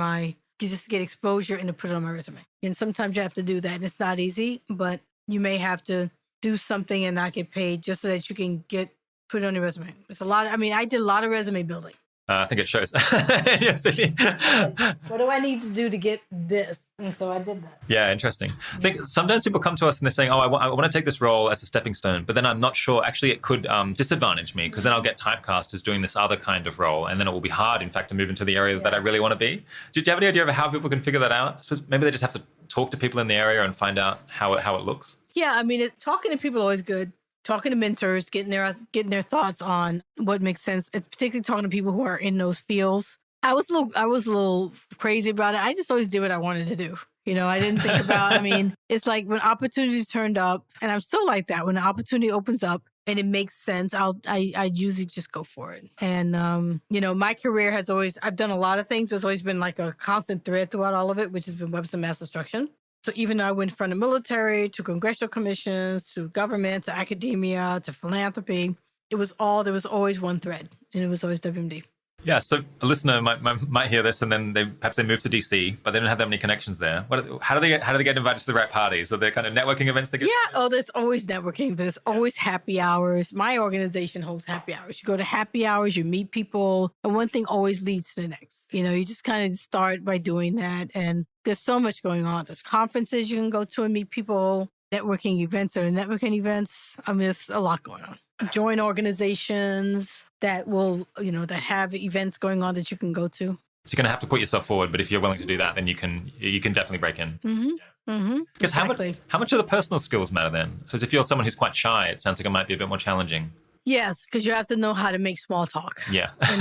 exposure and to put it on my resume. And sometimes you have to do that, and it's not easy, but you may have to do something and not get paid just so that you can put it on your resume. It's a lot. I did a lot of resume building. I think it shows. What do I need to do to get this? And so I did that. Yeah, interesting. I think sometimes people come to us and they're saying, I want to take this role as a stepping stone, but then I'm not sure. Actually, it could disadvantage me because then I'll get typecast as doing this other kind of role. And then it will be hard, in fact, to move into the area that I really want to be. Do you have any idea of how people can figure that out? I suppose maybe they just have to talk to people in the area and find out how it looks. Yeah, talking to people is always good. Talking to mentors, getting their thoughts on what makes sense, particularly talking to people who are in those fields. I was a little crazy about it. I just always did what I wanted to do. I didn't think about, it's like when opportunities turned up, and I'm still like that. When an opportunity opens up and it makes sense, I usually just go for it. And, my career I've done a lot of things. There's always been like a constant thread throughout all of it, which has been weapons of mass destruction. So even though I went from the military to congressional commissions, to government, to academia, to philanthropy, there was always one thread, and it was always WMD. Yeah, so a listener might hear this, and then perhaps they move to DC, but they don't have that many connections there. How do they get invited to the right parties? Are there kind of networking events? There's always networking, but there's always happy hours. My organization holds happy hours. You go to happy hours, you meet people, and one thing always leads to the next. You just kind of start by doing that, and there's so much going on. There's conferences you can go to and meet people, networking events. There's a lot going on. Join organizations that will, that have events going on that you can go to. So you're going to have to put yourself forward, but if you're willing to do that, then you can definitely break in. Mm-hmm. Because Exactly. how much of the personal skills matter then? Because if you're someone who's quite shy, it sounds like it might be a bit more challenging. Yes, because you have to know how to make small talk. Yeah. And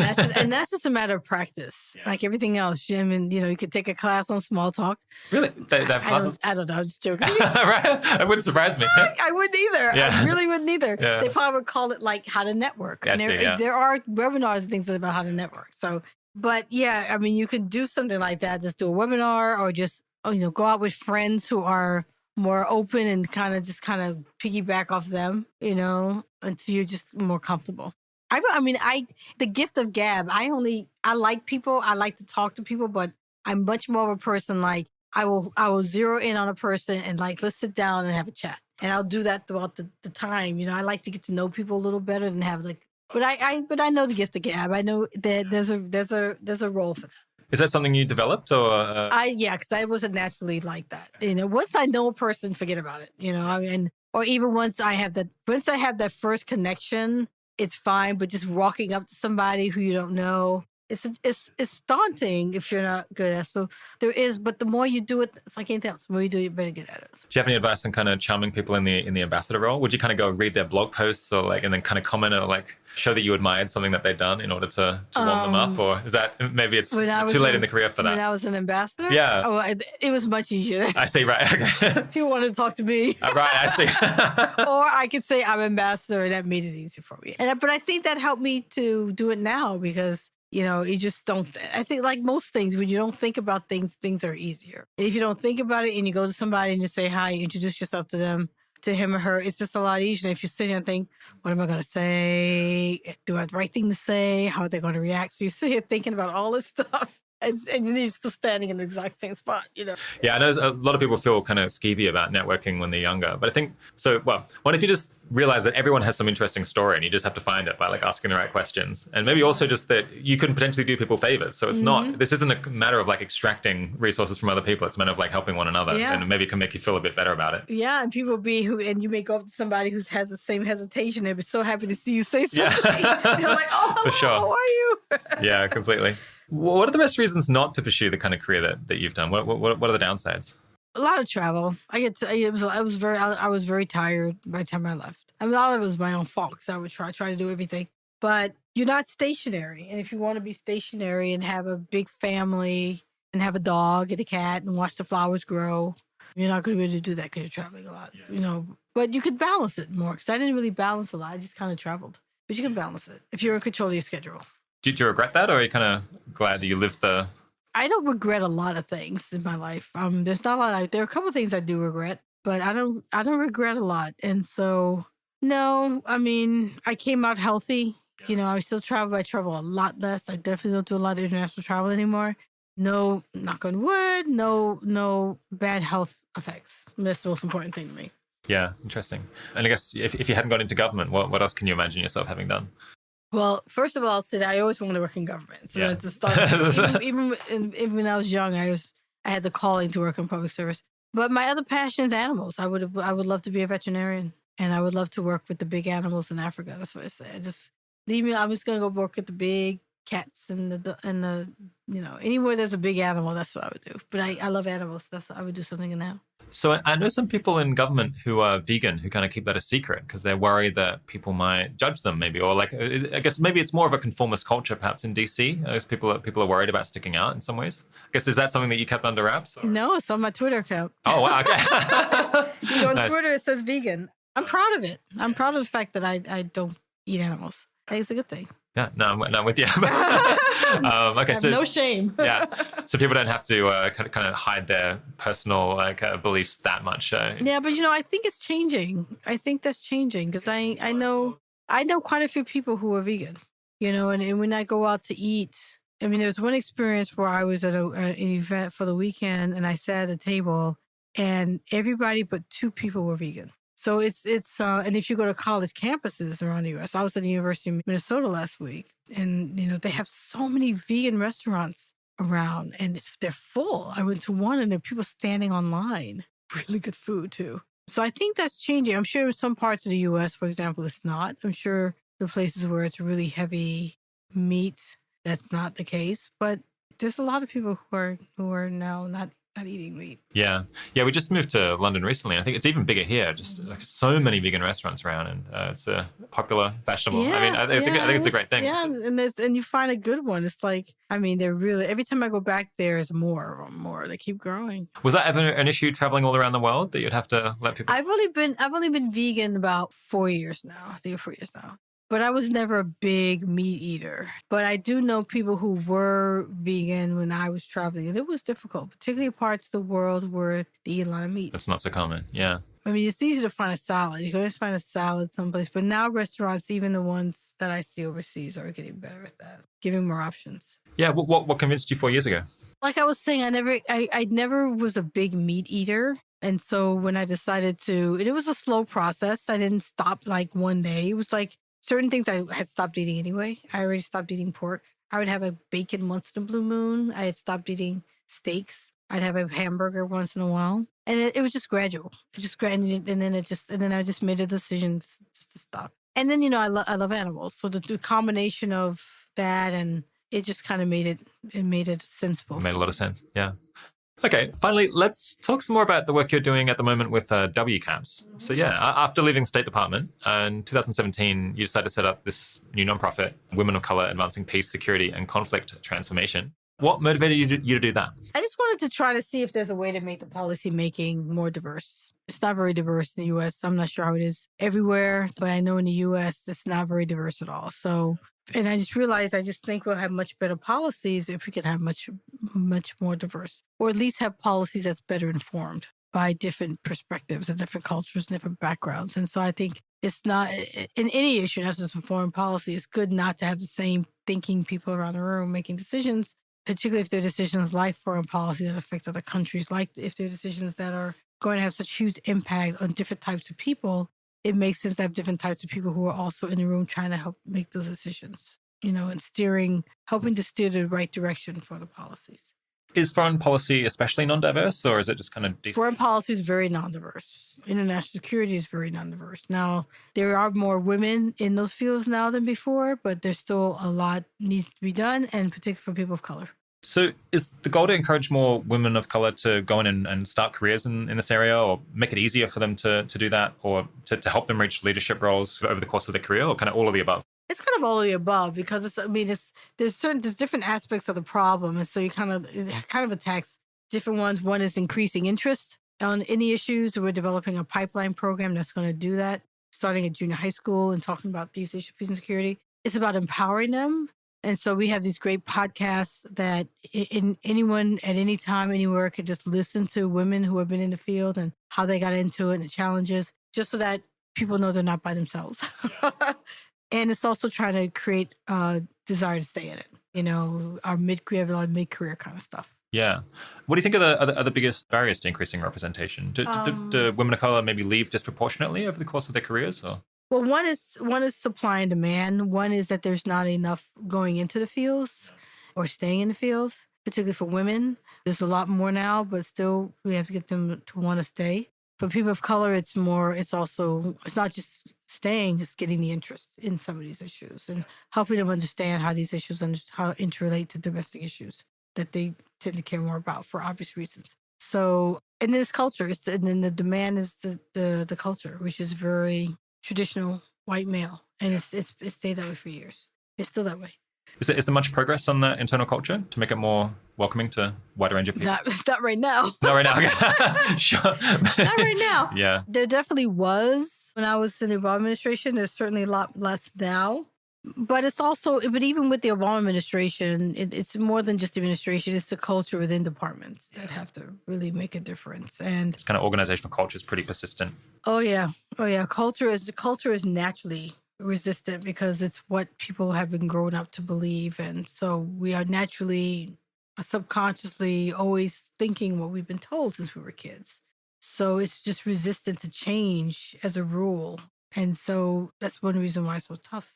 that's just a matter of practice. Yeah. Like everything else. I mean, you could take a class on small talk. Really? They have classes? I don't know. I'm just joking. Right? That wouldn't surprise me. I wouldn't either. Yeah. I really wouldn't either. Yeah. They probably would call it like how to network. Yeah, And there are webinars and things about how to network. So, but yeah, I mean, you can do something like that. Just do a webinar or just, go out with friends who are more open and kind of piggyback off them, until you're just more comfortable. The gift of gab, I like people. I like to talk to people, but I'm much more of a person like I will zero in on a person and like, let's sit down and have a chat. And I'll do that throughout the time. I like to get to know people a little better than have but I know the gift of gab. I know that there's a role for that. Is that something you developed or? Because I wasn't naturally like that. Once I know a person, forget about it. Or even once I have that first connection, it's fine. But just walking up to somebody who you don't know, it's daunting if you're not good at it. So there is, but the more you do it, it's like anything else. The more you do it, you better get at it. Do you have any advice on kind of charming people in the ambassador role? Would you kind of go read their blog posts or and then kind of comment or show that you admired something that they'd done in order to warm them up? Or is that maybe it's too late in the career for that? When I was an ambassador? Yeah. Oh, it was much easier. I see, right. Okay. People wanted to talk to me. Right, I see. Or I could say I'm ambassador and that made it easier for me. But I think that helped me to do it now because you just don't. I think like most things, when you don't think about things, things are easier. And if you don't think about it and you go to somebody and you say hi, introduce yourself to them, to him or her, it's just a lot easier. And if you sit here and think, what am I going to say? Do I have the right thing to say? How are they going to react? So you sit here thinking about all this stuff. And you're still standing in the exact same spot, Yeah, I know a lot of people feel kind of skeevy about networking when they're younger. But I think, what if you just realize that everyone has some interesting story and you just have to find it by asking the right questions? And maybe also just that you can potentially do people favors. So it's this isn't a matter of extracting resources from other people. It's a matter of helping one another. Yeah. And maybe it can make you feel a bit better about it. Yeah, and people and you may go up to somebody who has the same hesitation. They'll be so happy to see you say something. Yeah. They're like, oh, hello, for sure. How are you? Yeah, completely. What are the best reasons not to pursue the kind of career that you've done? What are the downsides? A lot of travel. I was very tired by the time I left. A lot of it was my own fault because I would try to do everything. But you're not stationary. And if you want to be stationary and have a big family and have a dog and a cat and watch the flowers grow, you're not going to be able to do that because you're traveling a lot. Yeah. But you could balance it more because I didn't really balance a lot. I just kind of traveled. But you can balance it if you're in control of your schedule. Did you regret that, or are you kind of glad that you lived the... I don't regret a lot of things in my life. There's not a lot. There are a couple of things I do regret, but I don't regret a lot. And so, no, I came out healthy. Yeah. I still travel. I travel a lot less. I definitely don't do a lot of international travel anymore. No, knock on wood, no bad health effects. That's the most important thing to me. Yeah, interesting. And I guess if you hadn't gone into government, what else can you imagine yourself having done? Well, first of all, I'll say that I always wanted to work in government. So that's the start. even when I was young, I had the calling to work in public service. But my other passion is animals. I would love to be a veterinarian, and I would love to work with the big animals in Africa. That's what I say. Just leave me. I'm just gonna go work with the big cats and the anywhere there's a big animal. That's what I would do. But I love animals. I would do something in that. So I know some people in government who are vegan who kind of keep that a secret because they're worried that people might judge them maybe, or I guess maybe it's more of a conformist culture perhaps in DC. I guess people are worried about sticking out in some ways. I guess, is that something that you kept under wraps? Or? No, it's on my Twitter account. Oh, wow, okay. On nice. Twitter it says vegan. I'm proud of it. I'm proud of the fact that I don't eat animals. I think it's a good thing. Yeah, no, I'm with you. Okay, so no shame. Yeah, so people don't have to kind of hide their personal beliefs that much. Yeah, but I think it's changing. I think that's changing because I know quite a few people who are vegan. And when I go out to eat, there's one experience where I was at an event for the weekend and I sat at a table and everybody but two people were vegan. So it's and if you go to college campuses around the U.S., I was at the University of Minnesota last week, and they have so many vegan restaurants around, and they're full. I went to one, and there are people standing online. Really good food too. So I think that's changing. I'm sure in some parts of the U.S., for example, it's not. I'm sure the places where it's really heavy meat, that's not the case. But there's a lot of people who are now not not eating meat. Yeah. Yeah, we just moved to London recently. I think it's even bigger here. Just like so many vegan restaurants around, and it's a popular, fashionable. I mean, I think it's a great thing. Yeah, and you find a good one. It's like, I mean, they're really, every time I go back, there's more. They keep growing. Was that ever an issue traveling all around the world that you'd have to let people? I've only been vegan about 4 years now, 3 or 4 years now. But I was never a big meat eater. But I do know people who were vegan when I was traveling, and it was difficult, particularly parts of the world where they eat a lot of meat. That's not so common, yeah. I mean, it's easy to find a salad. You can just find a salad someplace. But now restaurants, even the ones that I see overseas, are getting better at that, giving more options. Yeah, what convinced you 4 years ago? Like I was saying, I never was a big meat eater. And so when I decided to, it was a slow process. I didn't stop like one day. It was like certain things I had stopped eating anyway. I already stopped eating pork. I would have a bacon once in a blue moon. I had stopped eating steaks. I'd have a hamburger once in a while. And it was just gradual. It just gradual, and then I just made a decision just to stop. And then, I love animals. So the combination of that, and it just kind of made it sensible. It made a lot of sense. Yeah. Okay, finally, let's talk some more about the work you're doing at the moment with WCAPS. So yeah, after leaving the State Department in 2017, you decided to set up this new nonprofit, Women of Color Advancing Peace, Security, and Conflict Transformation. What motivated you to do that? I just wanted to try to see if there's a way to make the policy making more diverse. It's not very diverse in the U.S. I'm not sure how it is everywhere, but I know in the U.S. it's not very diverse at all. So, and I just realized I just think we'll have much better policies if we can have much more diverse, or at least have policies that's better informed by different perspectives and different cultures and different backgrounds. And so I think it's not, in any issue, not just in foreign policy, it's good not to have the same thinking people around the room making decisions, particularly if they're decisions like foreign policy that affect other countries, like if they're decisions that are going to have such huge impact on different types of people. It makes sense to have different types of people who are also in the room trying to help make those decisions, and helping to steer the right direction for the policies. Is foreign policy especially non-diverse, or is it just kind of decent? Foreign policy is very non-diverse. International security is very non-diverse. Now, there are more women in those fields now than before, but there's still a lot needs to be done, and particularly for people of color. So is the goal to encourage more women of color to go in and start careers in this area, or make it easier for them to do that, or to help them reach leadership roles over the course of their career, or kind of all of the above? It's kind of all of the above, because there's different aspects of the problem. And so it kind of attacks different ones. One is increasing interest on any issues. We're developing a pipeline program that's going to do that, starting at junior high school and talking about these issues, peace and security. It's about empowering them. And so we have these great podcasts that anyone at any time, anywhere could just listen to women who have been in the field and how they got into it and the challenges, just so that people know they're not by themselves. Yeah. And it's also trying to create a desire to stay in it, our mid-career kind of stuff. Yeah. What do you think are the biggest barriers to increasing representation? Do women of color maybe leave disproportionately over the course of their careers? Or? Well, one is supply and demand. One is that there's not enough going into the fields or staying in the fields, particularly for women. There's a lot more now, but still we have to get them to want to stay. For people of color, it's not just staying, it's getting the interest in some of these issues and helping them understand how these issues how interrelate to domestic issues that they tend to care more about for obvious reasons. So, and then it's culture. And then the demand is the culture, which is very traditional white male, and it's stayed that way for years. It's still that way. Is there much progress on the internal culture to make it more welcoming to a wider range of people? Not right now. Not right now. Okay. Sure. Not right now. Yeah. There definitely was when I was in the Obama administration. There's certainly a lot less now. But even with the Obama administration, it's more than just the administration. It's the culture within departments that have to really make a difference. And it's kind of organizational culture is pretty persistent. Oh yeah. Culture is naturally resistant because it's what people have been grown up to believe. And so we are naturally, subconsciously always thinking what we've been told since we were kids. So it's just resistant to change as a rule. And so that's one reason why it's so tough.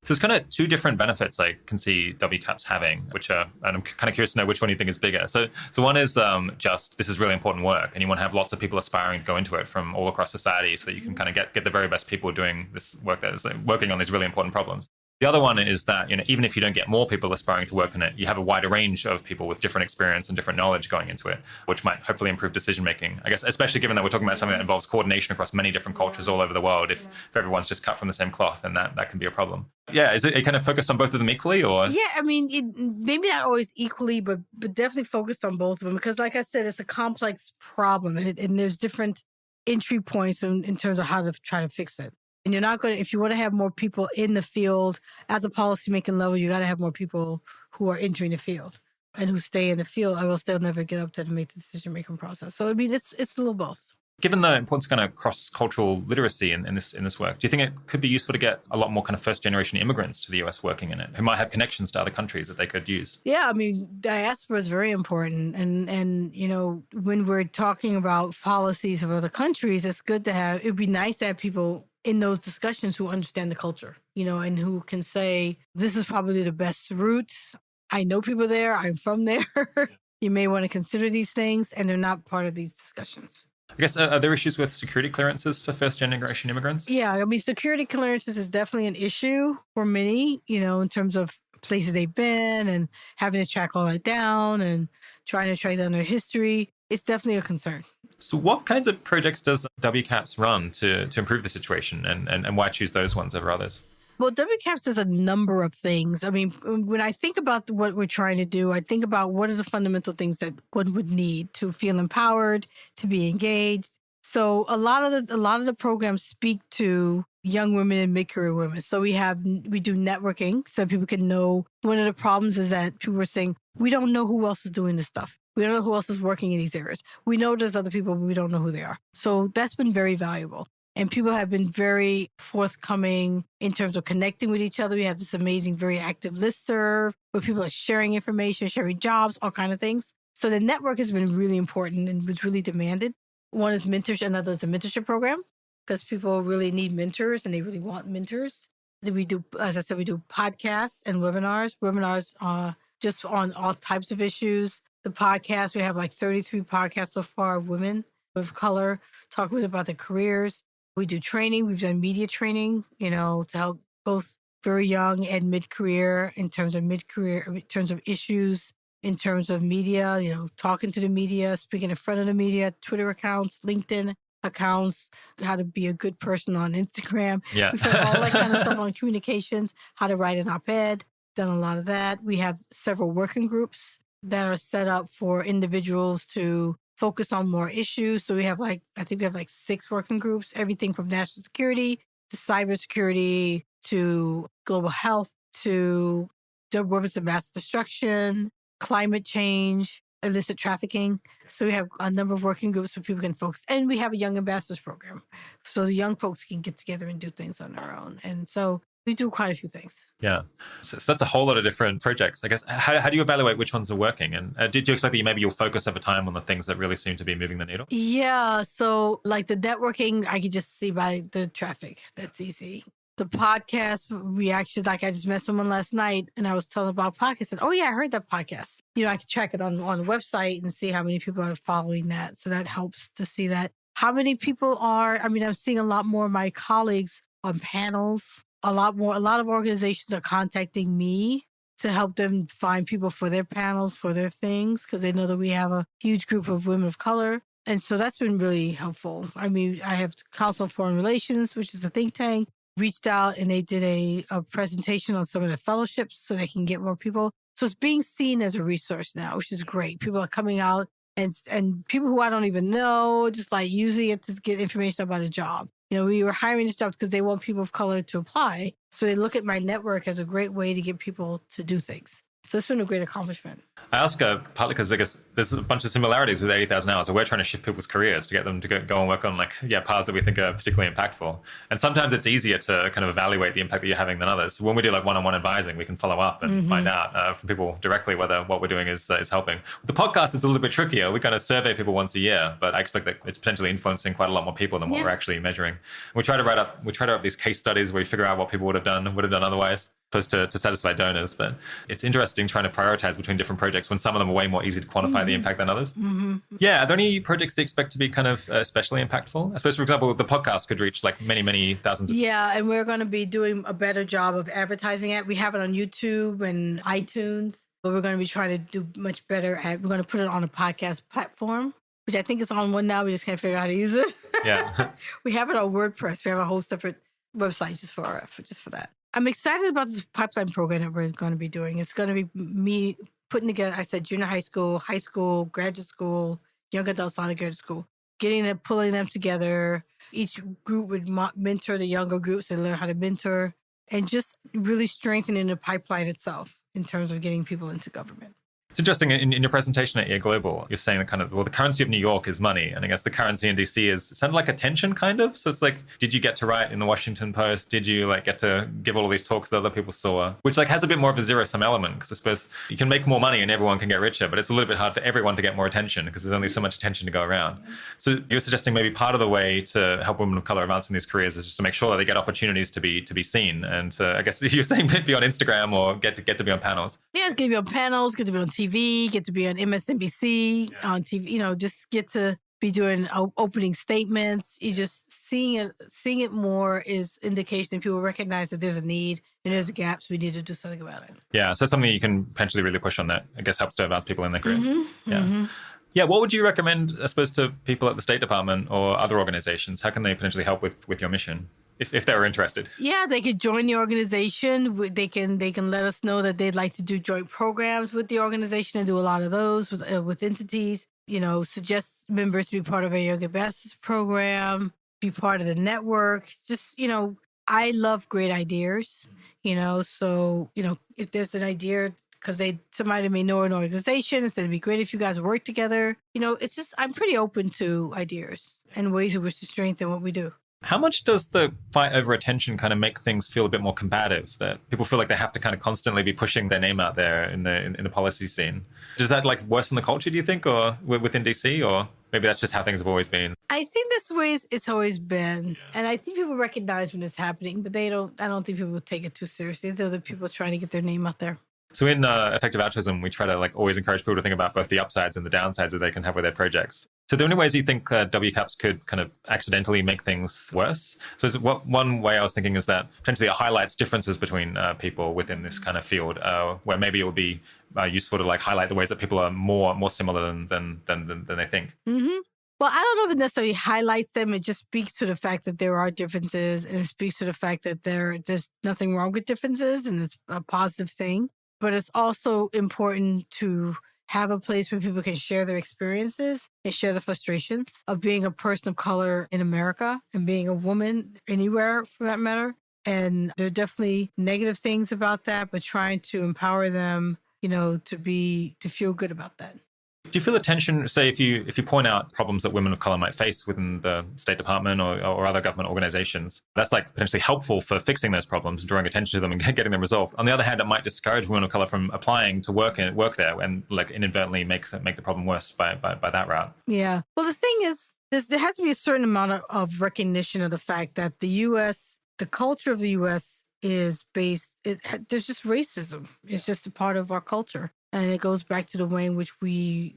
So there's kind of two different benefits I can see WCAPS having, which are, and I'm kind of curious to know which one you think is bigger. So one is just this is really important work, and you want to have lots of people aspiring to go into it from all across society, so that you can kind of get the very best people doing this work that is working on these really important problems. The other one is that, even if you don't get more people aspiring to work on it, you have a wider range of people with different experience and different knowledge going into it, which might hopefully improve decision making. I guess, especially given that we're talking about something that involves coordination across many different cultures all over the world. If everyone's just cut from the same cloth, then that can be a problem. Yeah, is it kind of focused on both of them equally, or? Yeah, I mean, maybe not always equally, but definitely focused on both of them because, like I said, it's a complex problem, and there's different entry points in terms of how to try to fix it. And you're not going to, if you want to have more people in the field at the policymaking level, you got to have more people who are entering the field and who stay in the field, or else they'll never get up there to make the decision-making process. So, I mean, it's a little both. Given the importance of kind of cross-cultural literacy in this work, do you think it could be useful to get a lot more kind of first-generation immigrants to the US working in it, who might have connections to other countries that they could use? Yeah, I mean, diaspora is very important. And when we're talking about policies of other countries, it's good to have, it'd be nice to have people in those discussions who understand the culture, and who can say, this is probably the best routes. I know people there. I'm from there. You may want to consider these things, and they're not part of these discussions. I guess, are there issues with security clearances for first-generation immigrants? Yeah, I mean, security clearances is definitely an issue for many, in terms of places they've been and having to track all that down and trying to track down their history. It's definitely a concern. So what kinds of projects does WCAPS run to improve the situation, and why choose those ones over others? Well, WCAPS does a number of things. I mean, when I think about what we're trying to do, I think about what are the fundamental things that one would need to feel empowered, to be engaged. So a lot of the programs speak to young women and mid-career women. So we do networking so that people can know. One of the problems is that people are saying, we don't know who else is doing this stuff. We don't know who else is working in these areas. We know there's other people, but we don't know who they are. So that's been very valuable. And people have been very forthcoming in terms of connecting with each other. We have this amazing, very active listserv where people are sharing information, sharing jobs, all kinds of things. So the network has been really important and was really demanded. One is mentorship, another is a mentorship program because people really need mentors and they really want mentors. Then we do, as I said, we do podcasts and webinars. Webinars are just on all types of issues. The podcast, we have like 33 podcasts so far of women of color talking about their careers. We do training. We've done media training, to help both very young and mid-career in terms of issues, in terms of media, talking to the media, speaking in front of the media, Twitter accounts, LinkedIn accounts, how to be a good person on Instagram. Yeah. We've done all that kind of stuff on communications, how to write an op-ed, done a lot of that. We have several working groups that are set up for individuals to focus on more issues. So we have I think we have 6 working groups, everything from national security to cybersecurity to global health to weapons of mass destruction, climate change, illicit trafficking. So we have a number of working groups where people can focus. And we have a young ambassadors program. So the young folks can get together and do things on their own. And so we do quite a few things. Yeah. So that's a whole lot of different projects. I guess, how do you evaluate which ones are working? And do you expect that maybe you'll focus over time on the things that really seem to be moving the needle? Yeah. So like the networking, I could just see by the traffic. That's easy. The podcast reactions, like I just met someone last night and I was telling about podcasts. And, oh yeah, I heard that podcast. I can track it on the website and see how many people are following that. So that helps to see that. How many people I'm seeing a lot more of my colleagues on panels. A lot of organizations are contacting me to help them find people for their panels, for their things, because they know that we have a huge group of women of color. And so that's been really helpful. I mean, I have Council on Foreign Relations, which is a think tank, reached out and they did a presentation on some of the fellowships so they can get more people. So it's being seen as a resource now, which is great. People are coming out and people who I don't even know, just using it to get information about a job. We were hiring this job because they want people of color to apply. So they look at my network as a great way to get people to do things. So it's been a great accomplishment. I ask partly because I guess there's a bunch of similarities with 80,000 hours. So we're trying to shift people's careers to get them to go and work on paths that we think are particularly impactful. And sometimes it's easier to kind of evaluate the impact that you're having than others. When we do one-on-one advising, we can follow up and find out from people directly whether what we're doing is helping. The podcast is a little bit trickier. We kind of survey people once a year, but I expect that it's potentially influencing quite a lot more people than what we're actually measuring. We try to write up these case studies where we figure out what people would have done otherwise. opposed to satisfy donors. But it's interesting trying to prioritize between different projects when some of them are way more easy to quantify the impact than others. Yeah. Are there any projects that you expect to be kind of especially impactful? I suppose, for example, the podcast could reach like many, many thousands of... Yeah, and we're going to be doing a better job of advertising it. We have it on YouTube and iTunes, but we're going to be trying to do much better at, we're going to put it on a podcast platform, which I think is on one now. We just can't figure out how to use it. Yeah. We have it on WordPress. We have a whole separate website just for that. I'm excited about this pipeline program that we're going to be doing. It's going to be me putting together, I said, junior high school, graduate school, young adults out of graduate school, pulling them together. Each group would mentor the younger groups and learn how to mentor, and just really strengthening the pipeline itself in terms of getting people into government. It's interesting, in your presentation at EA Global, you're saying that kind of, well, the currency of New York is money. And I guess the currency in DC is sounded like attention, kind of. So it's like, did you get to write in the Washington Post? Did you like get to give all of these talks that other people saw? Which like has a bit more of a zero-sum element, because I suppose you can make more money and everyone can get richer, but it's a little bit hard for everyone to get more attention because there's only so much attention to go around. So you're suggesting maybe part of the way to help women of color advance in these careers is just to make sure that they get opportunities to be seen. And I guess you're saying be on Instagram or get to be on panels. Yeah, get to be on panels, get to be on TV, get to be on MSNBC, on TV, just get to be doing opening statements. You just seeing it more is indication people recognize that there's a need and there's a gap, so we need to do something about it. Yeah, so that's something you can potentially really push on that, I guess, helps to advance people in their careers. Yeah, what would you recommend, I suppose, to people at the State Department or other organizations? How can they potentially help with your mission? If they were interested. Yeah, they could join the organization. They can let us know that they'd like to do joint programs with the organization and do a lot of those with entities. Suggest members to be part of a Young Ambassadors program, be part of the network. Just, I love great ideas, so, if there's an idea, because somebody may know an organization and said it'd be great if you guys work together. It's just, I'm pretty open to ideas and ways in which to strengthen what we do. How much does the fight over attention kind of make things feel a bit more combative, that people feel like they have to kind of constantly be pushing their name out there in the policy scene? Does that like worsen the culture, do you think, or within DC, or maybe that's just how things have always been? I think that's the way it's always been. And I think people recognize when it's happening, but I don't think people take it too seriously. They're the people trying to get their name out there. So in effective altruism, we try to like always encourage people to think about both the upsides and the downsides that they can have with their projects. So are there any ways you think WCAPS could kind of accidentally make things worse? So one way I was thinking is that potentially it highlights differences between people within this kind of field, where maybe it would be useful to like highlight the ways that people are more similar than they think. Mm-hmm. Well, I don't know if it necessarily highlights them. It just speaks to the fact that there are differences, and it speaks to the fact that there's nothing wrong with differences, and it's a positive thing. But it's also important to have a place where people can share their experiences and share the frustrations of being a person of color in America and being a woman anywhere for that matter. And there are definitely negative things about that, but trying to empower them, to feel good about that. Do you feel a tension, say, if you point out problems that women of color might face within the State Department or other government organizations, that's like potentially helpful for fixing those problems, drawing attention to them and getting them resolved. On the other hand, it might discourage women of color from applying to work there and like inadvertently make the problem worse by that route. Yeah. Well, the thing is, there has to be a certain amount of recognition of the fact that the culture of the U.S. is based, there's just racism. It's just a part of our culture. And it goes back to the way in which we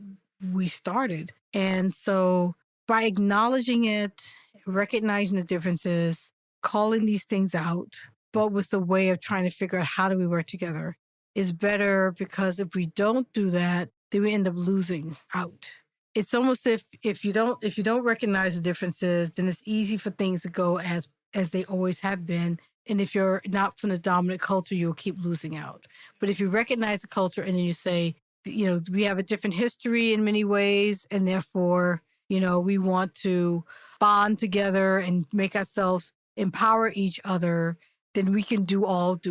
started. And so by acknowledging it, recognizing the differences, calling these things out, but with the way of trying to figure out how do we work together is better, because if we don't do that, then we end up losing out. It's almost if you don't recognize the differences, then it's easy for things to go as they always have been. And if you're not from the dominant culture, you'll keep losing out. But if you recognize the culture and then you say, we have a different history in many ways, and therefore, we want to bond together and make ourselves empower each other, then we can do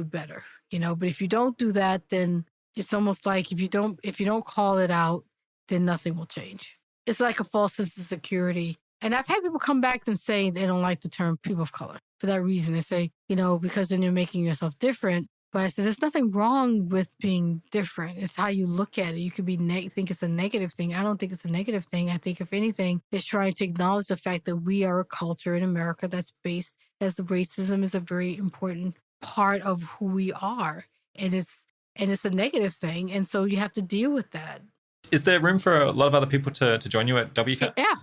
better. But if you don't do that, then it's almost like if you don't call it out, then nothing will change. It's like a false sense of security. And I've had people come back and say they don't like the term people of color for that reason. They say, because then you're making yourself different. But I said, there's nothing wrong with being different. It's how you look at it. You could think it's a negative thing. I don't think it's a negative thing. I think if anything, it's trying to acknowledge the fact that we are a culture in America that's based, as the racism is a very important part of who we are, and it's a negative thing, and so you have to deal with that. Is there room for a lot of other people to join you at WCAPS? Yeah,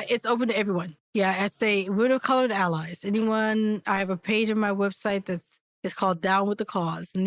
it's open to everyone. Yeah, I say women of color and allies. Anyone. I have a page on my website it's called Down with the Cause, and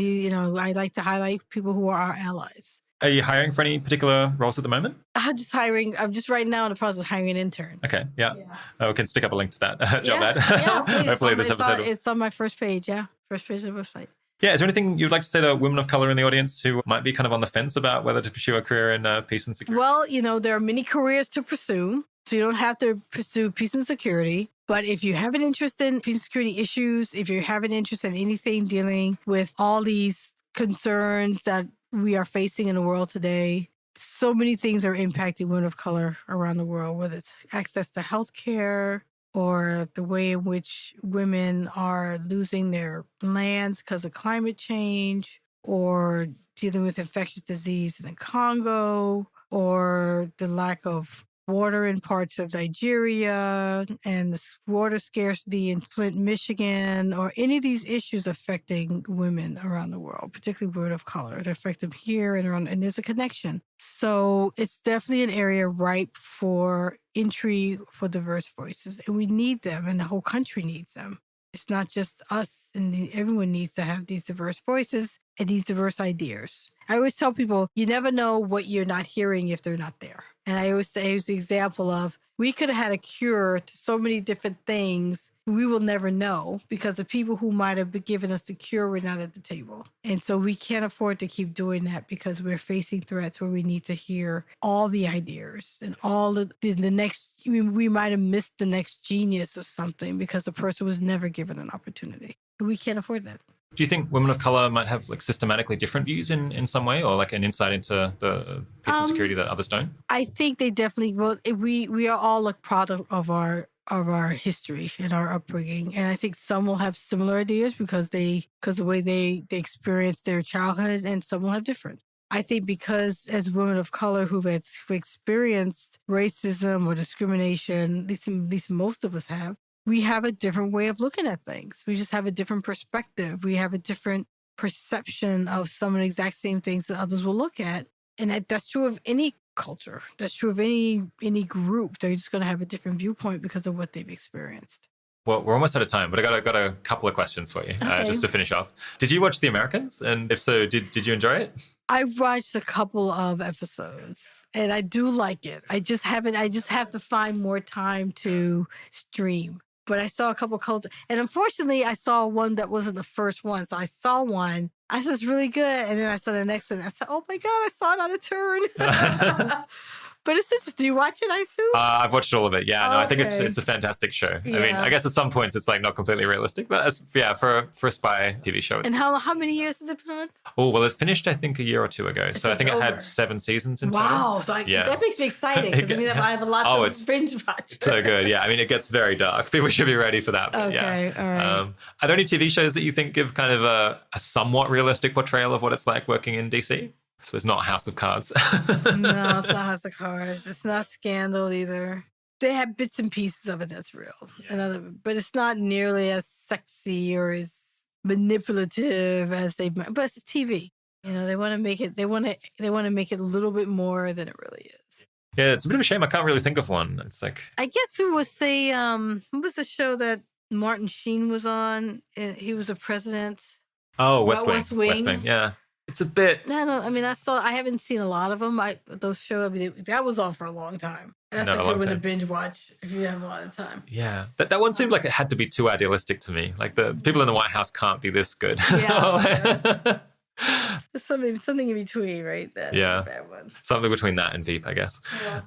I like to highlight people who are our allies. Are you hiring for any particular roles at the moment? I'm just right now in the process of hiring an intern. Okay, yeah. We can stick up a link to that job ad. Yeah, please. Hopefully this episode. It's on my first page, first page of the website. Yeah, is there anything you'd like to say to women of color in the audience who might be kind of on the fence about whether to pursue a career in peace and security? Well, there are many careers to pursue, so you don't have to pursue peace and security. But if you have an interest in peace and security issues, if you have an interest in anything dealing with all these concerns that we are facing in the world today, so many things are impacting women of color around the world, whether it's access to healthcare or the way in which women are losing their lands because of climate change, or dealing with infectious disease in the Congo, or the lack of water in parts of Nigeria and the water scarcity in Flint, Michigan, or any of these issues affecting women around the world, particularly women of color. They affect them here and around, and there's a connection. So it's definitely an area ripe for entry for diverse voices, and we need them, and the whole country needs them. It's not just us, and everyone needs to have these diverse voices and these diverse ideas. I always tell people, you never know what you're not hearing if they're not there. And I always use the example of, we could have had a cure to so many different things we will never know because the people who might have been giving us the cure were not at the table. And so we can't afford to keep doing that because we're facing threats where we need to hear all the ideas and all the next, we might have missed the next genius of something because the person was never given an opportunity. We can't afford that. Do you think women of color might have systematically different views in some way, or an insight into the peace and security that others don't? I think they definitely will. We are all a product of our history and our upbringing, and I think some will have similar ideas because the way they experience their childhood, and some will have different. I think because as women of color who've experienced racism or discrimination, at least most of us have, we have a different way of looking at things. We just have a different perspective. We have a different perception of some of the exact same things that others will look at. And that's true of any culture. That's true of any group. They're just going to have a different viewpoint because of what they've experienced. Well, we're almost out of time, but I got a couple of questions for you, just to finish off. Did you watch The Americans? And if so, did you enjoy it? I watched a couple of episodes, and I do like it. I just have to find more time to stream. But I saw a couple of cults, and unfortunately, I saw one that wasn't the first one. So I saw one. I said, it's really good. And then I saw the next one. I said, oh my God, I saw it on a turn. But it's interesting. Do you watch it, I assume? I've watched all of it. Yeah, no, I think it's a fantastic show. Yeah. I mean, I guess at some points it's not completely realistic, but for a spy TV show. And how many years has it been on? Oh, well, it finished, I think, a year or two ago. So I think it had 7 seasons in total. Wow. So that makes me excited because I have a lot to binge watch. So good. Yeah. I mean, it gets very dark. People should be ready for that. But okay. All right. Are there any TV shows that you think give kind of a somewhat realistic portrayal of what it's like working in DC? So it's not House of Cards. No, it's not House of Cards. It's not Scandal either. They have bits and pieces of it that's real. Yeah. But it's not nearly as sexy or as manipulative as but it's TV. They want to make it. They want to make it a little bit more than it really is. Yeah, it's a bit of a shame. I can't really think of one. It's I guess people would say, what was the show that Martin Sheen was on? He was a president. Oh, West Wing. Yeah. It's a bit. No. I mean, I haven't seen a lot of them. Those shows. I mean, that was on for a long time. That's a good one to binge watch if you have a lot of time. Yeah, that one seemed like it had to be too idealistic to me. Like the people in the White House can't be this good. Yeah. There's something in between, right? Bad one. Something between that and Veep, I guess. Yeah.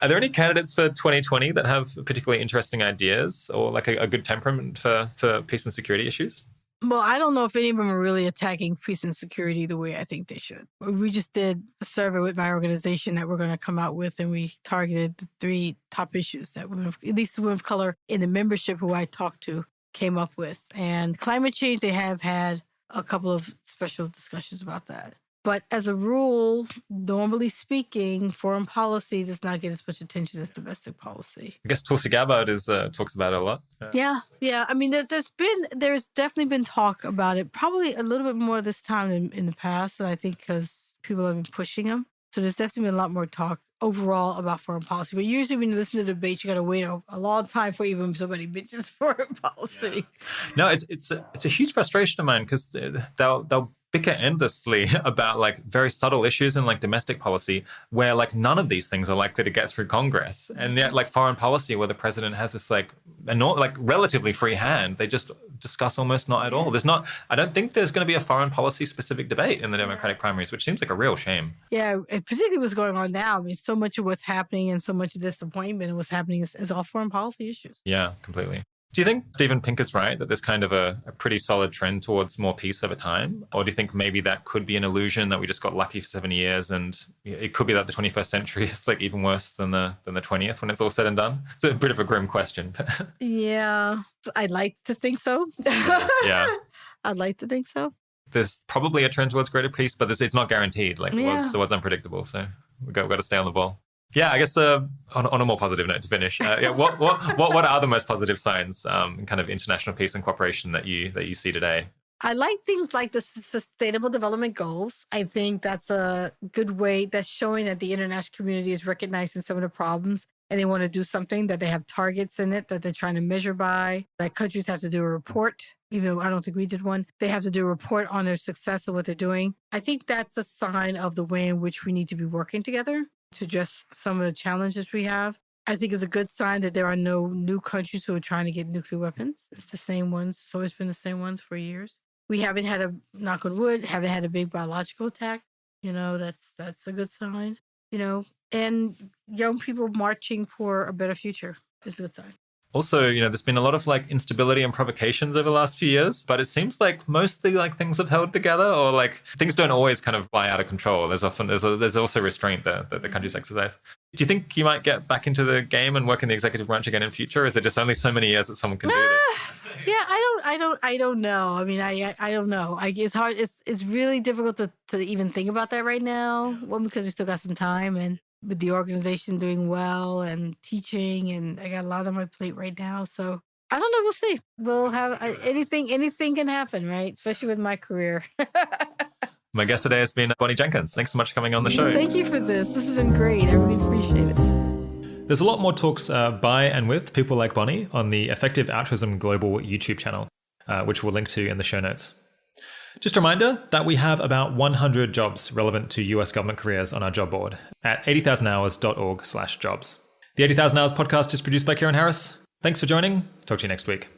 Are there any candidates for 2020 that have particularly interesting ideas or a good temperament for peace and security issues? Well, I don't know if any of them are really attacking peace and security the way I think they should. We just did a survey with my organization that we're going to come out with, and we targeted the 3 top issues that at least women of color in the membership who I talked to came up with. And climate change, they have had a couple of special discussions about that. But as a rule, normally speaking, foreign policy does not get as much attention as domestic policy. I guess Tulsi Gabbard talks about it a lot. Yeah. I mean, there's definitely been talk about it, probably a little bit more this time in the past, and I think because people have been pushing them. So there's definitely been a lot more talk overall about foreign policy. But usually when you listen to debates, you got to wait a long time for even somebody mentions foreign policy. Yeah. No, it's a huge frustration of mine because they'll bicker endlessly about like very subtle issues in like domestic policy where like none of these things are likely to get through Congress. And yet like foreign policy where the president has this like relatively free hand, they just discuss almost not at all. I don't think there's going to be a foreign policy specific debate in the Democratic primaries, which seems like a real shame. Yeah, particularly what's going on now. I mean, so much of what's happening and so much of disappointment and what's happening is all foreign policy issues. Yeah, completely. Do you think Steven Pinker's right that there's kind of a pretty solid trend towards more peace over time? Or do you think maybe that could be an illusion that we just got lucky for 70 years and it could be that the 21st century is like even worse than the 20th when it's all said and done? It's a bit of a grim question. Yeah, I'd like to think so. Yeah. I'd like to think so. There's probably a trend towards greater peace, but it's not guaranteed. Like the world's unpredictable. So we've got to stay on the ball. Yeah, I guess on a more positive note to finish, what are the most positive signs in kind of international peace and cooperation that you see today? I like things like the Sustainable Development Goals. I think that's a good way that's showing that the international community is recognizing some of the problems and they want to do something, that they have targets in it that they're trying to measure by, that countries have to do a report. Even though I don't think we did one, they have to do a report on their success of what they're doing. I think that's a sign of the way in which we need to be working together to address some of the challenges we have. I think it's a good sign that there are no new countries who are trying to get nuclear weapons. It's the same ones. It's always been the same ones for years. We haven't had knock on wood, haven't had a big biological attack. That's a good sign, and young people marching for a better future is a good sign. Also, there's been a lot of like instability and provocations over the last few years, but it seems like mostly like things have held together, or like things don't always kind of fly out of control. There's also restraint that the countries exercise. Do you think you might get back into the game and work in the executive branch again in future? Or is it just only so many years that someone can do this? Yeah, I don't know. I mean, I don't know. It's hard. It's really difficult to even think about that right now. One, because we still got some time, and with the organization doing well and teaching, and I got a lot on my plate right now. So I don't know. We'll see. We'll have anything can happen, right? Especially with my career. My guest today has been Bonnie Jenkins. Thanks so much for coming on the show. Thank you for this. This has been great. I really appreciate it. There's a lot more talks by and with people like Bonnie on the Effective Altruism Global YouTube channel, which we'll link to in the show notes. Just a reminder that we have about 100 jobs relevant to US government careers on our job board at 80,000hours.org/jobs. The 80,000 Hours podcast is produced by Kieran Harris. Thanks for joining. Talk to you next week.